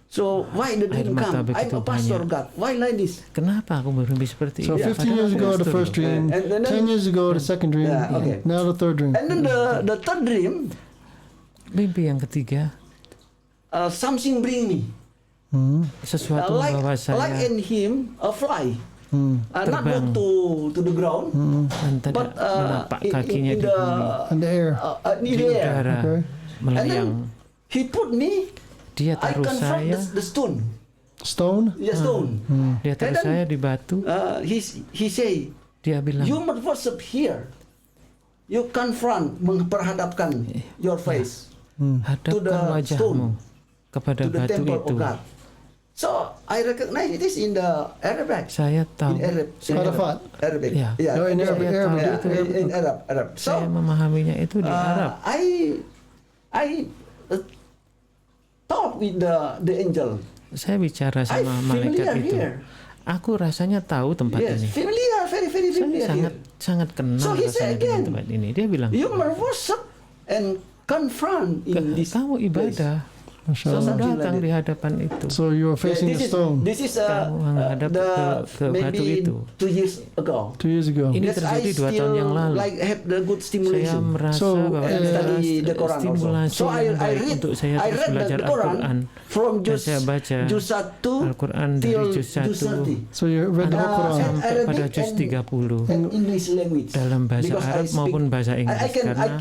[SPEAKER 3] So why the
[SPEAKER 1] Air
[SPEAKER 3] dream
[SPEAKER 1] mata
[SPEAKER 3] come? I'm
[SPEAKER 1] begitu
[SPEAKER 3] a pastor,
[SPEAKER 1] banyak.
[SPEAKER 3] God. Why like this?
[SPEAKER 1] Kenapa aku bermimpi seperti
[SPEAKER 2] So
[SPEAKER 1] ini?
[SPEAKER 2] 15 years ago, the first dream.
[SPEAKER 3] And then-
[SPEAKER 2] 10 years ago, the second dream.
[SPEAKER 3] Yeah, okay.
[SPEAKER 2] Now the third dream.
[SPEAKER 3] And then the third dream,
[SPEAKER 1] Mimpi yang ketiga,
[SPEAKER 3] something bring me.
[SPEAKER 1] sesuatu membawa
[SPEAKER 3] Like
[SPEAKER 1] saya
[SPEAKER 3] in him a fly. Not
[SPEAKER 1] Terbang.
[SPEAKER 3] go to the ground,
[SPEAKER 1] dan tidak
[SPEAKER 3] but
[SPEAKER 1] menapak kakinya
[SPEAKER 3] in
[SPEAKER 1] di bumi,
[SPEAKER 2] In the air.
[SPEAKER 3] in
[SPEAKER 1] di
[SPEAKER 3] the air.
[SPEAKER 1] udara,
[SPEAKER 2] Okay.
[SPEAKER 3] And
[SPEAKER 1] melayang.
[SPEAKER 3] then he put me.
[SPEAKER 1] Dia
[SPEAKER 3] I
[SPEAKER 1] taruh
[SPEAKER 3] confront
[SPEAKER 1] saya,
[SPEAKER 3] the stone.
[SPEAKER 2] Stone.
[SPEAKER 3] Yeah, stone.
[SPEAKER 1] dia taruh
[SPEAKER 3] And then-
[SPEAKER 1] saya di batu.
[SPEAKER 3] He say,
[SPEAKER 1] Dia bilang,
[SPEAKER 3] you must worship here. You confront, memperhadapkan your face to the
[SPEAKER 1] hadapkan wajahmu
[SPEAKER 3] stone,
[SPEAKER 1] kepada
[SPEAKER 3] to the
[SPEAKER 1] batu
[SPEAKER 3] temple
[SPEAKER 1] itu.
[SPEAKER 3] of God. So I recognize it is in the Arabic.
[SPEAKER 1] Saya tahu,
[SPEAKER 3] In Arab.
[SPEAKER 2] Arafat.
[SPEAKER 3] Arabic.
[SPEAKER 1] Yeah.
[SPEAKER 2] Oh, in Arabic,
[SPEAKER 3] yeah,
[SPEAKER 2] Arabic.
[SPEAKER 3] yeah, in Arab.
[SPEAKER 1] saya
[SPEAKER 3] So
[SPEAKER 1] memahaminya itu di Arab.
[SPEAKER 3] I talk with the angel.
[SPEAKER 1] Saya bicara
[SPEAKER 3] I
[SPEAKER 1] sama
[SPEAKER 3] familiar
[SPEAKER 1] malaikat itu.
[SPEAKER 3] here.
[SPEAKER 1] Aku rasanya tahu tempat
[SPEAKER 3] Yes,
[SPEAKER 1] ini.
[SPEAKER 3] familiar, very
[SPEAKER 1] Saya
[SPEAKER 3] familiar
[SPEAKER 1] sangat
[SPEAKER 3] here.
[SPEAKER 1] sangat kenal
[SPEAKER 3] So he
[SPEAKER 1] rasanya
[SPEAKER 3] said
[SPEAKER 1] dengan
[SPEAKER 3] again,
[SPEAKER 1] tempat ini. Dia bilang,
[SPEAKER 3] You must worship and confront in this
[SPEAKER 1] kamu ibadah,
[SPEAKER 2] Masya
[SPEAKER 3] So
[SPEAKER 2] Allah.
[SPEAKER 1] kamu
[SPEAKER 3] something
[SPEAKER 1] datang
[SPEAKER 3] like
[SPEAKER 1] di hadapan itu.
[SPEAKER 2] So you were facing a stone
[SPEAKER 3] This is
[SPEAKER 1] Kamu menghadap ke batu
[SPEAKER 3] maybe
[SPEAKER 1] itu.
[SPEAKER 3] 2 years ago.
[SPEAKER 2] 2 years ago.
[SPEAKER 1] Ini
[SPEAKER 3] Yes,
[SPEAKER 1] terjadi
[SPEAKER 3] I
[SPEAKER 1] 2 tahun yang
[SPEAKER 3] still
[SPEAKER 1] lalu.
[SPEAKER 3] like have the good
[SPEAKER 1] Saya
[SPEAKER 3] stimulation.
[SPEAKER 1] merasa
[SPEAKER 2] So,
[SPEAKER 1] bahwa
[SPEAKER 3] and
[SPEAKER 1] ada
[SPEAKER 3] study the Quran also.
[SPEAKER 1] stimulasi
[SPEAKER 3] So
[SPEAKER 1] yang
[SPEAKER 3] I
[SPEAKER 1] baik
[SPEAKER 3] read
[SPEAKER 1] untuk saya
[SPEAKER 3] I
[SPEAKER 1] terus
[SPEAKER 3] read
[SPEAKER 1] belajar
[SPEAKER 3] the Quran
[SPEAKER 1] Al-Quran.
[SPEAKER 3] from
[SPEAKER 1] Dan saya baca
[SPEAKER 3] juz 1
[SPEAKER 1] Al-Quran dari
[SPEAKER 3] till
[SPEAKER 1] juz 1
[SPEAKER 3] juz 30
[SPEAKER 2] So you read the whole Quran.
[SPEAKER 1] sampai
[SPEAKER 3] Arabic
[SPEAKER 1] pada juz
[SPEAKER 3] and-
[SPEAKER 1] 30
[SPEAKER 3] and English language.
[SPEAKER 1] dalam bahasa
[SPEAKER 3] Because I
[SPEAKER 1] Arab
[SPEAKER 3] speak-
[SPEAKER 1] maupun bahasa Inggris, karena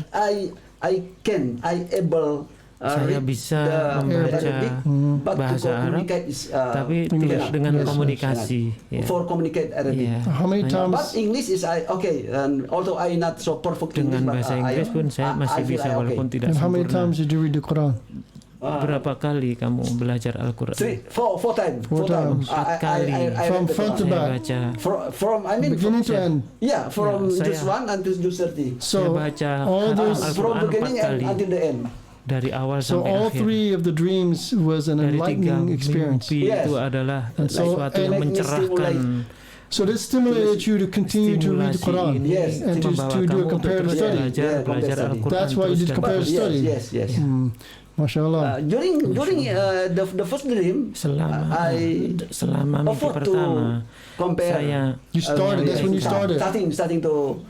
[SPEAKER 3] I able
[SPEAKER 1] saya
[SPEAKER 3] read
[SPEAKER 1] bisa
[SPEAKER 3] the
[SPEAKER 1] membaca
[SPEAKER 3] Arabic, but to
[SPEAKER 1] bahasa Arab,
[SPEAKER 3] communicate is,
[SPEAKER 1] tapi
[SPEAKER 2] English.
[SPEAKER 1] tidak dengan
[SPEAKER 2] Yes,
[SPEAKER 1] komunikasi. Ya.
[SPEAKER 3] for communicate Arabic.
[SPEAKER 1] Ya.
[SPEAKER 2] How many
[SPEAKER 1] Hanya
[SPEAKER 2] times?
[SPEAKER 3] But English is okay, and although I not so perfect
[SPEAKER 1] dengan
[SPEAKER 3] English, but
[SPEAKER 1] bahasa Inggris pun saya masih
[SPEAKER 3] feel
[SPEAKER 1] bisa
[SPEAKER 3] I
[SPEAKER 1] walaupun tidak
[SPEAKER 2] And how many
[SPEAKER 1] sempurna.
[SPEAKER 2] times did you read the Quran?
[SPEAKER 1] Berapa kali kamu belajar Al-Quran?
[SPEAKER 3] Four times.
[SPEAKER 2] Four times.
[SPEAKER 1] 4 kali.
[SPEAKER 2] From front to
[SPEAKER 1] Saya
[SPEAKER 2] back.
[SPEAKER 1] baca.
[SPEAKER 3] From I mean
[SPEAKER 2] Beginning to end.
[SPEAKER 3] yeah, from
[SPEAKER 1] Ya,
[SPEAKER 3] juz
[SPEAKER 1] saya-
[SPEAKER 3] 1 until juz 30.
[SPEAKER 1] Saya
[SPEAKER 2] So
[SPEAKER 1] baca
[SPEAKER 2] all those,
[SPEAKER 3] From
[SPEAKER 1] Al-Quran 4
[SPEAKER 3] beginning and
[SPEAKER 1] kali
[SPEAKER 3] until the end.
[SPEAKER 1] dari awal
[SPEAKER 2] so
[SPEAKER 1] sampai
[SPEAKER 2] all
[SPEAKER 1] akhir.
[SPEAKER 2] 3 of the dreams was an
[SPEAKER 1] Dari 3
[SPEAKER 2] enlightening experience.
[SPEAKER 1] mimpi
[SPEAKER 3] Yes.
[SPEAKER 1] itu adalah
[SPEAKER 2] And so-
[SPEAKER 1] sesuatu
[SPEAKER 2] and
[SPEAKER 1] yang
[SPEAKER 3] like me
[SPEAKER 1] mencerahkan.
[SPEAKER 2] So this stimulated you to continue to read the
[SPEAKER 1] Stimulasi
[SPEAKER 2] Quran.
[SPEAKER 1] ini
[SPEAKER 3] Yes.
[SPEAKER 2] And to
[SPEAKER 1] membawa
[SPEAKER 2] do a
[SPEAKER 1] kamu untuk
[SPEAKER 2] comparative
[SPEAKER 1] terus
[SPEAKER 2] study.
[SPEAKER 1] belajar
[SPEAKER 3] Yeah,
[SPEAKER 1] belajar
[SPEAKER 3] comparative study.
[SPEAKER 1] Al-Quran
[SPEAKER 2] That's why you
[SPEAKER 1] terus
[SPEAKER 2] did
[SPEAKER 1] dan
[SPEAKER 2] comparative
[SPEAKER 1] terus.
[SPEAKER 2] study.
[SPEAKER 3] Yes.
[SPEAKER 2] MashaAllah.
[SPEAKER 3] During the first dream,
[SPEAKER 1] selama mimpi
[SPEAKER 3] offered to
[SPEAKER 1] pertama
[SPEAKER 3] compare.
[SPEAKER 1] saya
[SPEAKER 2] You started, that's when you started.
[SPEAKER 3] Starting to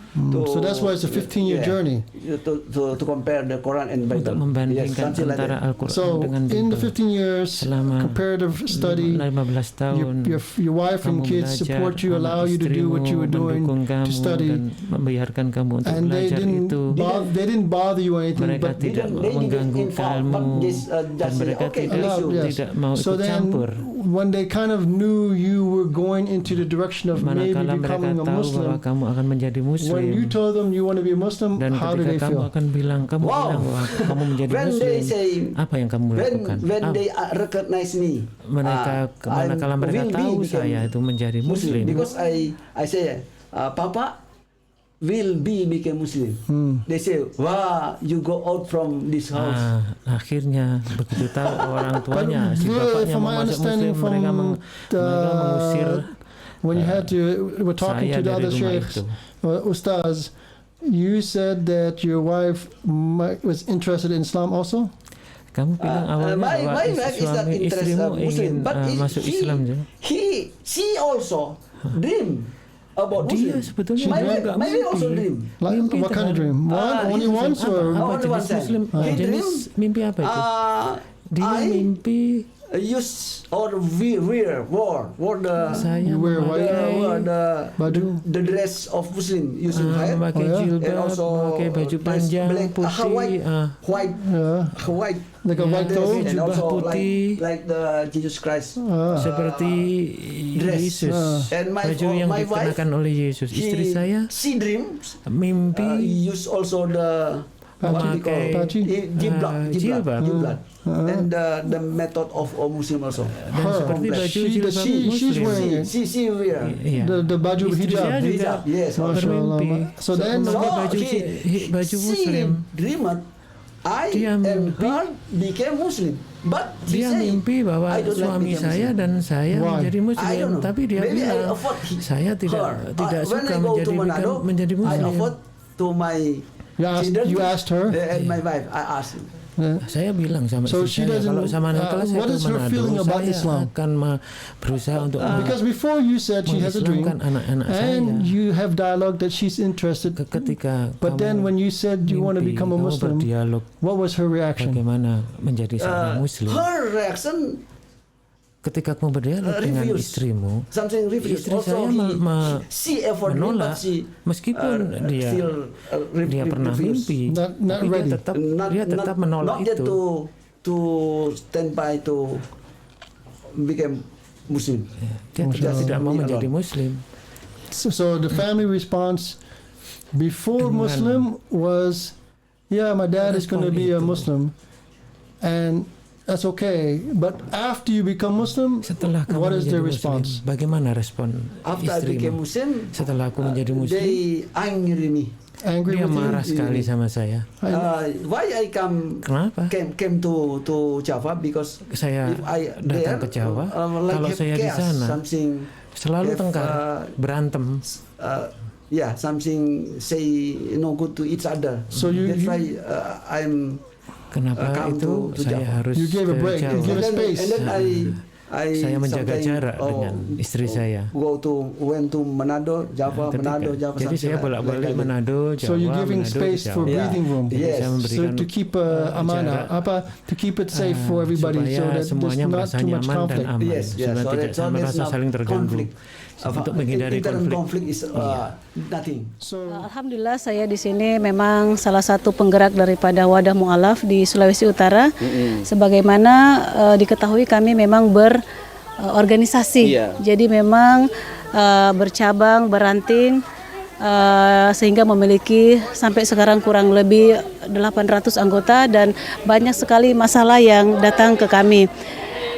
[SPEAKER 2] So that's why it's a 15-year journey.
[SPEAKER 3] To compare the Quran and Bible.
[SPEAKER 1] untuk membandingkan
[SPEAKER 3] something like
[SPEAKER 1] antara
[SPEAKER 3] that.
[SPEAKER 1] Al-Quran
[SPEAKER 2] So
[SPEAKER 1] dengan
[SPEAKER 2] in the
[SPEAKER 1] Bible.
[SPEAKER 2] 15 years
[SPEAKER 1] Selama
[SPEAKER 2] comparative study,
[SPEAKER 1] 15 tahun
[SPEAKER 2] your wife and
[SPEAKER 1] kamu
[SPEAKER 2] kids
[SPEAKER 1] belajar,
[SPEAKER 2] support you,
[SPEAKER 1] anak
[SPEAKER 2] allow you to do what you were doing
[SPEAKER 1] mendukung kamu
[SPEAKER 2] to study,
[SPEAKER 1] dan membiarkan kamu untuk
[SPEAKER 2] and they
[SPEAKER 1] belajar itu.
[SPEAKER 2] didn't bother you or anything.
[SPEAKER 1] Mereka
[SPEAKER 2] But
[SPEAKER 1] tidak
[SPEAKER 3] They didn't
[SPEAKER 1] mengganggu
[SPEAKER 3] involve,
[SPEAKER 1] kamu
[SPEAKER 3] but just
[SPEAKER 1] dan
[SPEAKER 3] say,
[SPEAKER 1] mereka
[SPEAKER 3] okay,
[SPEAKER 1] tidak
[SPEAKER 3] bless you.
[SPEAKER 2] Yes.
[SPEAKER 1] tidak mau
[SPEAKER 2] so
[SPEAKER 1] ikut
[SPEAKER 2] then
[SPEAKER 1] campur.
[SPEAKER 2] when they kind of knew you were going into the direction of maybe
[SPEAKER 1] Manakala mereka
[SPEAKER 2] becoming a
[SPEAKER 1] tahu bahwa
[SPEAKER 2] Muslim,
[SPEAKER 1] kamu akan menjadi
[SPEAKER 2] when you
[SPEAKER 1] Muslim,
[SPEAKER 2] told them you want to be a Muslim,
[SPEAKER 1] dan
[SPEAKER 2] how did they
[SPEAKER 1] ketika kamu
[SPEAKER 2] feel?
[SPEAKER 1] akan bilang
[SPEAKER 3] Wow.
[SPEAKER 1] bahwa kamu menjadi
[SPEAKER 3] When they
[SPEAKER 1] Muslim,
[SPEAKER 3] say,
[SPEAKER 1] apa yang kamu lakukan?
[SPEAKER 3] when they recognize me,
[SPEAKER 1] Manakala mereka
[SPEAKER 3] will be
[SPEAKER 1] tahu
[SPEAKER 3] became
[SPEAKER 1] saya itu menjadi Muslim,
[SPEAKER 3] because I say, Papa will be became Muslim. They say, wow, you go out from this house.
[SPEAKER 1] akhirnya begitu tahu orang tuanya si
[SPEAKER 2] But
[SPEAKER 1] bapaknya
[SPEAKER 2] from
[SPEAKER 1] mau
[SPEAKER 2] my
[SPEAKER 1] masuk
[SPEAKER 2] understanding
[SPEAKER 1] Muslim, mereka mengusir
[SPEAKER 2] when you had to, were talking
[SPEAKER 1] saya
[SPEAKER 2] to the
[SPEAKER 1] dari
[SPEAKER 2] other
[SPEAKER 1] rumah
[SPEAKER 2] sheikhs,
[SPEAKER 1] itu.
[SPEAKER 2] Ustaz, you said that your wife was interested in Islam also?
[SPEAKER 1] Kamu bilang awalnya
[SPEAKER 3] my
[SPEAKER 1] bahwa
[SPEAKER 3] wife is not
[SPEAKER 1] suami
[SPEAKER 3] interested
[SPEAKER 1] istrimu
[SPEAKER 3] Muslim,
[SPEAKER 1] ingin
[SPEAKER 3] but
[SPEAKER 1] masuk Islam juga.
[SPEAKER 3] she also dream about
[SPEAKER 1] Dia
[SPEAKER 3] Muslim.
[SPEAKER 1] sebetulnya
[SPEAKER 3] My wife,
[SPEAKER 1] juga
[SPEAKER 3] my wife also
[SPEAKER 1] mimpi.
[SPEAKER 3] dream.
[SPEAKER 2] Like,
[SPEAKER 1] Mimpi
[SPEAKER 2] what kind of
[SPEAKER 1] dengan-
[SPEAKER 2] dream? Only
[SPEAKER 3] he-
[SPEAKER 2] once
[SPEAKER 1] apa,
[SPEAKER 2] or?
[SPEAKER 1] apa
[SPEAKER 3] Only
[SPEAKER 1] jenis
[SPEAKER 3] one time.
[SPEAKER 1] Muslim?
[SPEAKER 3] He
[SPEAKER 1] Jenis
[SPEAKER 3] dream,
[SPEAKER 1] mimpi apa itu? Dia
[SPEAKER 3] I
[SPEAKER 1] mimpi
[SPEAKER 3] use or wore the
[SPEAKER 1] saya
[SPEAKER 2] You wear white? Baju?
[SPEAKER 3] the dress of Muslim using white
[SPEAKER 1] memakai
[SPEAKER 2] Oh, yeah?
[SPEAKER 3] and
[SPEAKER 1] jilbab,
[SPEAKER 3] also
[SPEAKER 1] memakai baju
[SPEAKER 3] dress
[SPEAKER 1] panjang
[SPEAKER 3] black,
[SPEAKER 1] putih,
[SPEAKER 3] white white
[SPEAKER 2] Like a
[SPEAKER 1] Yeah,
[SPEAKER 2] white
[SPEAKER 1] pakai
[SPEAKER 2] coat?
[SPEAKER 3] and
[SPEAKER 1] jubah
[SPEAKER 3] also
[SPEAKER 1] putih.
[SPEAKER 3] like the Jesus Christ
[SPEAKER 1] seperti
[SPEAKER 3] dress.
[SPEAKER 1] Yesus,
[SPEAKER 3] and
[SPEAKER 1] baju yang
[SPEAKER 3] my wife
[SPEAKER 1] dikenakan oleh Yesus. Istri saya
[SPEAKER 3] she dreams
[SPEAKER 1] mimpi
[SPEAKER 3] use also the
[SPEAKER 1] memakai
[SPEAKER 3] jilbab
[SPEAKER 1] jilbab.
[SPEAKER 3] and the method of Muslim also.
[SPEAKER 1] Dan seperti baju jilbab
[SPEAKER 2] she's
[SPEAKER 1] Muslim.
[SPEAKER 2] wearing it.
[SPEAKER 3] She wear
[SPEAKER 1] Iya.
[SPEAKER 2] The baju
[SPEAKER 1] Istri saya
[SPEAKER 2] hijab.
[SPEAKER 1] juga
[SPEAKER 3] hijab, yes.
[SPEAKER 2] MashaAllah.
[SPEAKER 1] bermimpi
[SPEAKER 2] So then,
[SPEAKER 1] memakai baju Muslim.
[SPEAKER 3] dreamed I
[SPEAKER 1] Dia
[SPEAKER 3] and
[SPEAKER 1] mimpi-
[SPEAKER 3] her became Muslim, but she
[SPEAKER 1] Dia
[SPEAKER 3] say,
[SPEAKER 1] mimpi bahwa
[SPEAKER 3] I don't like
[SPEAKER 1] suami
[SPEAKER 3] become
[SPEAKER 1] saya
[SPEAKER 3] Muslim.
[SPEAKER 1] dan saya
[SPEAKER 2] Why?
[SPEAKER 1] menjadi
[SPEAKER 3] I don't
[SPEAKER 1] Muslim,
[SPEAKER 3] know.
[SPEAKER 1] tapi dia
[SPEAKER 3] Maybe I
[SPEAKER 1] bilang
[SPEAKER 3] afford
[SPEAKER 1] saya tidak
[SPEAKER 3] her.
[SPEAKER 1] tidak
[SPEAKER 3] When
[SPEAKER 1] suka
[SPEAKER 3] I go to Manado,
[SPEAKER 1] menjadi
[SPEAKER 3] I
[SPEAKER 1] Muslim.
[SPEAKER 3] afford to my
[SPEAKER 2] you asked her?
[SPEAKER 3] and my wife. I asked.
[SPEAKER 1] Saya bilang sama
[SPEAKER 2] So
[SPEAKER 1] istri
[SPEAKER 2] she
[SPEAKER 1] saya,
[SPEAKER 2] doesn't-
[SPEAKER 1] kalau sama kalau saya
[SPEAKER 2] what
[SPEAKER 1] ke
[SPEAKER 2] is her
[SPEAKER 1] Manado,
[SPEAKER 2] feeling about
[SPEAKER 1] saya
[SPEAKER 2] Islam?
[SPEAKER 1] akan berusaha untuk
[SPEAKER 2] Because before you said she has a dream,
[SPEAKER 1] mengislamkan anak-anak
[SPEAKER 2] and
[SPEAKER 1] saya.
[SPEAKER 2] you have dialogue that she's interested.
[SPEAKER 1] Ketika
[SPEAKER 2] But then when you said you want to
[SPEAKER 1] mimpi,
[SPEAKER 2] become a
[SPEAKER 1] kamu
[SPEAKER 2] Muslim,
[SPEAKER 1] berdialog
[SPEAKER 2] what was her reaction?
[SPEAKER 1] bagaimana menjadi seorang Muslim.
[SPEAKER 3] Her reaction
[SPEAKER 1] Ketika kamu berdialog dengan
[SPEAKER 3] refuse.
[SPEAKER 1] istrimu,
[SPEAKER 3] something refuse.
[SPEAKER 1] istri
[SPEAKER 3] Also,
[SPEAKER 1] saya
[SPEAKER 3] she effort me,
[SPEAKER 1] menolak,
[SPEAKER 3] but she
[SPEAKER 1] meskipun dia
[SPEAKER 3] still
[SPEAKER 1] dia pernah
[SPEAKER 3] refuse.
[SPEAKER 1] mimpi,
[SPEAKER 2] Not
[SPEAKER 1] tapi
[SPEAKER 2] ready.
[SPEAKER 1] dia tetap menolak
[SPEAKER 3] not yet
[SPEAKER 1] itu.
[SPEAKER 3] to stand by to become Muslim.
[SPEAKER 1] Dia tetap
[SPEAKER 3] Just
[SPEAKER 1] tidak mau
[SPEAKER 3] me
[SPEAKER 1] menjadi
[SPEAKER 3] alone.
[SPEAKER 1] Muslim.
[SPEAKER 2] So the family response before
[SPEAKER 1] Dengan-
[SPEAKER 2] Muslim was, yeah, my dad is going to be a Muslim, and that's okay. But after you become Muslim,
[SPEAKER 1] Setelah kamu
[SPEAKER 2] what is
[SPEAKER 1] menjadi
[SPEAKER 2] their
[SPEAKER 1] Muslim,
[SPEAKER 2] response?
[SPEAKER 1] bagaimana respon
[SPEAKER 3] After I became
[SPEAKER 1] istrimu?
[SPEAKER 3] Muslim,
[SPEAKER 1] Setelah aku menjadi Muslim,
[SPEAKER 3] they angry me.
[SPEAKER 2] angry
[SPEAKER 1] Dia
[SPEAKER 2] with
[SPEAKER 1] marah
[SPEAKER 2] you?
[SPEAKER 1] sekali sama saya.
[SPEAKER 3] Why I
[SPEAKER 1] Kenapa?
[SPEAKER 3] came to Java because
[SPEAKER 1] Saya
[SPEAKER 3] if I
[SPEAKER 1] datang ke Jawa,
[SPEAKER 3] like
[SPEAKER 1] kalau
[SPEAKER 3] have
[SPEAKER 1] saya di
[SPEAKER 3] chaos,
[SPEAKER 1] sana
[SPEAKER 3] something
[SPEAKER 1] selalu
[SPEAKER 3] have,
[SPEAKER 1] tengkar, berantem.
[SPEAKER 3] Something say no good to each other.
[SPEAKER 2] So you-
[SPEAKER 3] that's
[SPEAKER 2] you-
[SPEAKER 3] why I'm
[SPEAKER 1] Kenapa
[SPEAKER 3] come
[SPEAKER 1] itu
[SPEAKER 3] to
[SPEAKER 1] saya
[SPEAKER 3] Java.
[SPEAKER 1] harus
[SPEAKER 2] You gave a
[SPEAKER 1] ke
[SPEAKER 2] break, you
[SPEAKER 1] Jawa?
[SPEAKER 2] give a space.
[SPEAKER 3] And then I
[SPEAKER 1] Saya menjaga
[SPEAKER 3] sometimes,
[SPEAKER 1] jarak dengan istri saya.
[SPEAKER 3] went to Manado, Java, Manado, Java.
[SPEAKER 1] Jadi
[SPEAKER 3] something
[SPEAKER 1] saya
[SPEAKER 3] like
[SPEAKER 1] bolak-balik
[SPEAKER 3] that.
[SPEAKER 1] Manado, Jawa,
[SPEAKER 2] So you're giving
[SPEAKER 1] Manado,
[SPEAKER 2] space
[SPEAKER 1] Jawa.
[SPEAKER 2] for breathing room.
[SPEAKER 3] Yes.
[SPEAKER 1] Saya
[SPEAKER 2] So
[SPEAKER 1] memberikan
[SPEAKER 2] to keep amanah, to keep it safe for everybody,
[SPEAKER 1] supaya
[SPEAKER 2] so that there's
[SPEAKER 1] semuanya
[SPEAKER 2] not
[SPEAKER 1] merasa
[SPEAKER 2] too much
[SPEAKER 1] nyaman dan
[SPEAKER 2] conflict.
[SPEAKER 1] aman,
[SPEAKER 3] Yes,
[SPEAKER 1] supaya tidak
[SPEAKER 3] so there's
[SPEAKER 1] merasa
[SPEAKER 3] not
[SPEAKER 1] saling terganggu.
[SPEAKER 3] conflict.
[SPEAKER 1] Untuk menghindari
[SPEAKER 3] Internal
[SPEAKER 1] konflik.
[SPEAKER 3] conflict is nothing.
[SPEAKER 2] So
[SPEAKER 6] Alhamdulillah saya di sini memang salah satu penggerak daripada Wadah Mu'alaf di Sulawesi Utara. Sebagaimana diketahui kami memang berorganisasi. Jadi memang bercabang, beranting sehingga memiliki sampai sekarang kurang lebih 800 anggota dan banyak sekali masalah yang datang ke kami.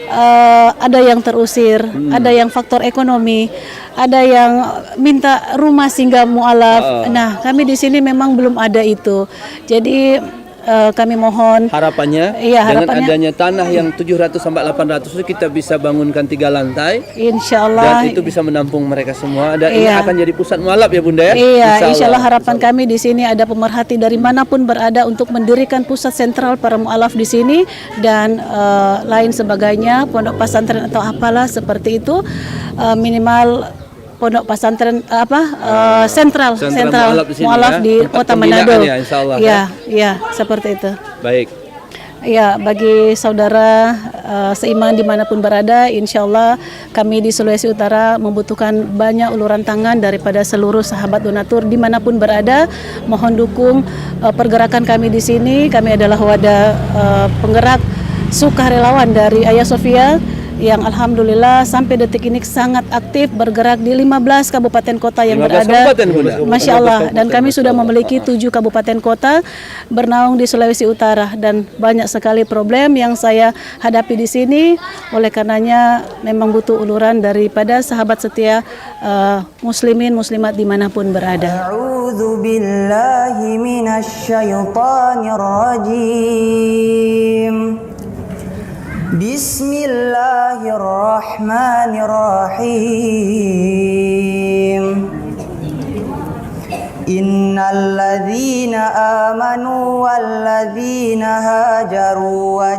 [SPEAKER 6] Ada yang terusir, ada yang faktor ekonomi, ada yang minta rumah singgah mu'alaf. Nah, kami di sini memang belum ada itu. Jadi kami mohon
[SPEAKER 7] Harapannya
[SPEAKER 6] Iya,
[SPEAKER 7] dengan
[SPEAKER 6] harapannya-
[SPEAKER 7] adanya tanah yang 700 sampai 800 itu kita bisa bangunkan 3 lantai
[SPEAKER 6] insya
[SPEAKER 7] dan
[SPEAKER 6] Allah
[SPEAKER 7] itu bisa menampung mereka semua dan ini
[SPEAKER 6] Iya.
[SPEAKER 7] akan jadi pusat mualaf ya Bunda ya.
[SPEAKER 6] Iya, insya Allah harapan kami di sini ada pemerhati dari manapun berada untuk mendirikan pusat sentral para mualaf di sini dan lain sebagainya, pondok pesantren atau apalah seperti itu, minimal pondok pesantren sentral
[SPEAKER 7] mualaf di sini
[SPEAKER 6] mualaf
[SPEAKER 7] ya,
[SPEAKER 6] di
[SPEAKER 7] tempat
[SPEAKER 6] Kota
[SPEAKER 7] pembinaan
[SPEAKER 6] Manado.
[SPEAKER 7] ya, insya Allah,
[SPEAKER 6] Ya, seperti itu.
[SPEAKER 7] Baik.
[SPEAKER 6] Ya, bagi saudara seiman dimanapun berada, insya Allah kami di Sulawesi Utara membutuhkan banyak uluran tangan daripada seluruh sahabat donatur dimanapun berada. Mohon dukung pergerakan kami di sini. Kami adalah wadah penggerak sukarelawan dari Ayah Sofia yang alhamdulillah sampai detik ini sangat aktif bergerak di 15 kabupaten kota yang
[SPEAKER 7] 15
[SPEAKER 6] berada.
[SPEAKER 7] kabupaten, Bunda?
[SPEAKER 6] Masya Allah, dan kami sudah memiliki 7 kabupaten kota bernaung di Sulawesi Utara dan banyak sekali problem yang saya hadapi di sini. Oleh karenanya memang butuh uluran daripada sahabat setia muslimin muslimat dimanapun berada.
[SPEAKER 8] A'udzu billahi minasyaitonir rajim. Bismillahirrahmanirrahim. Innalladzina amanu walladzina hajaru wa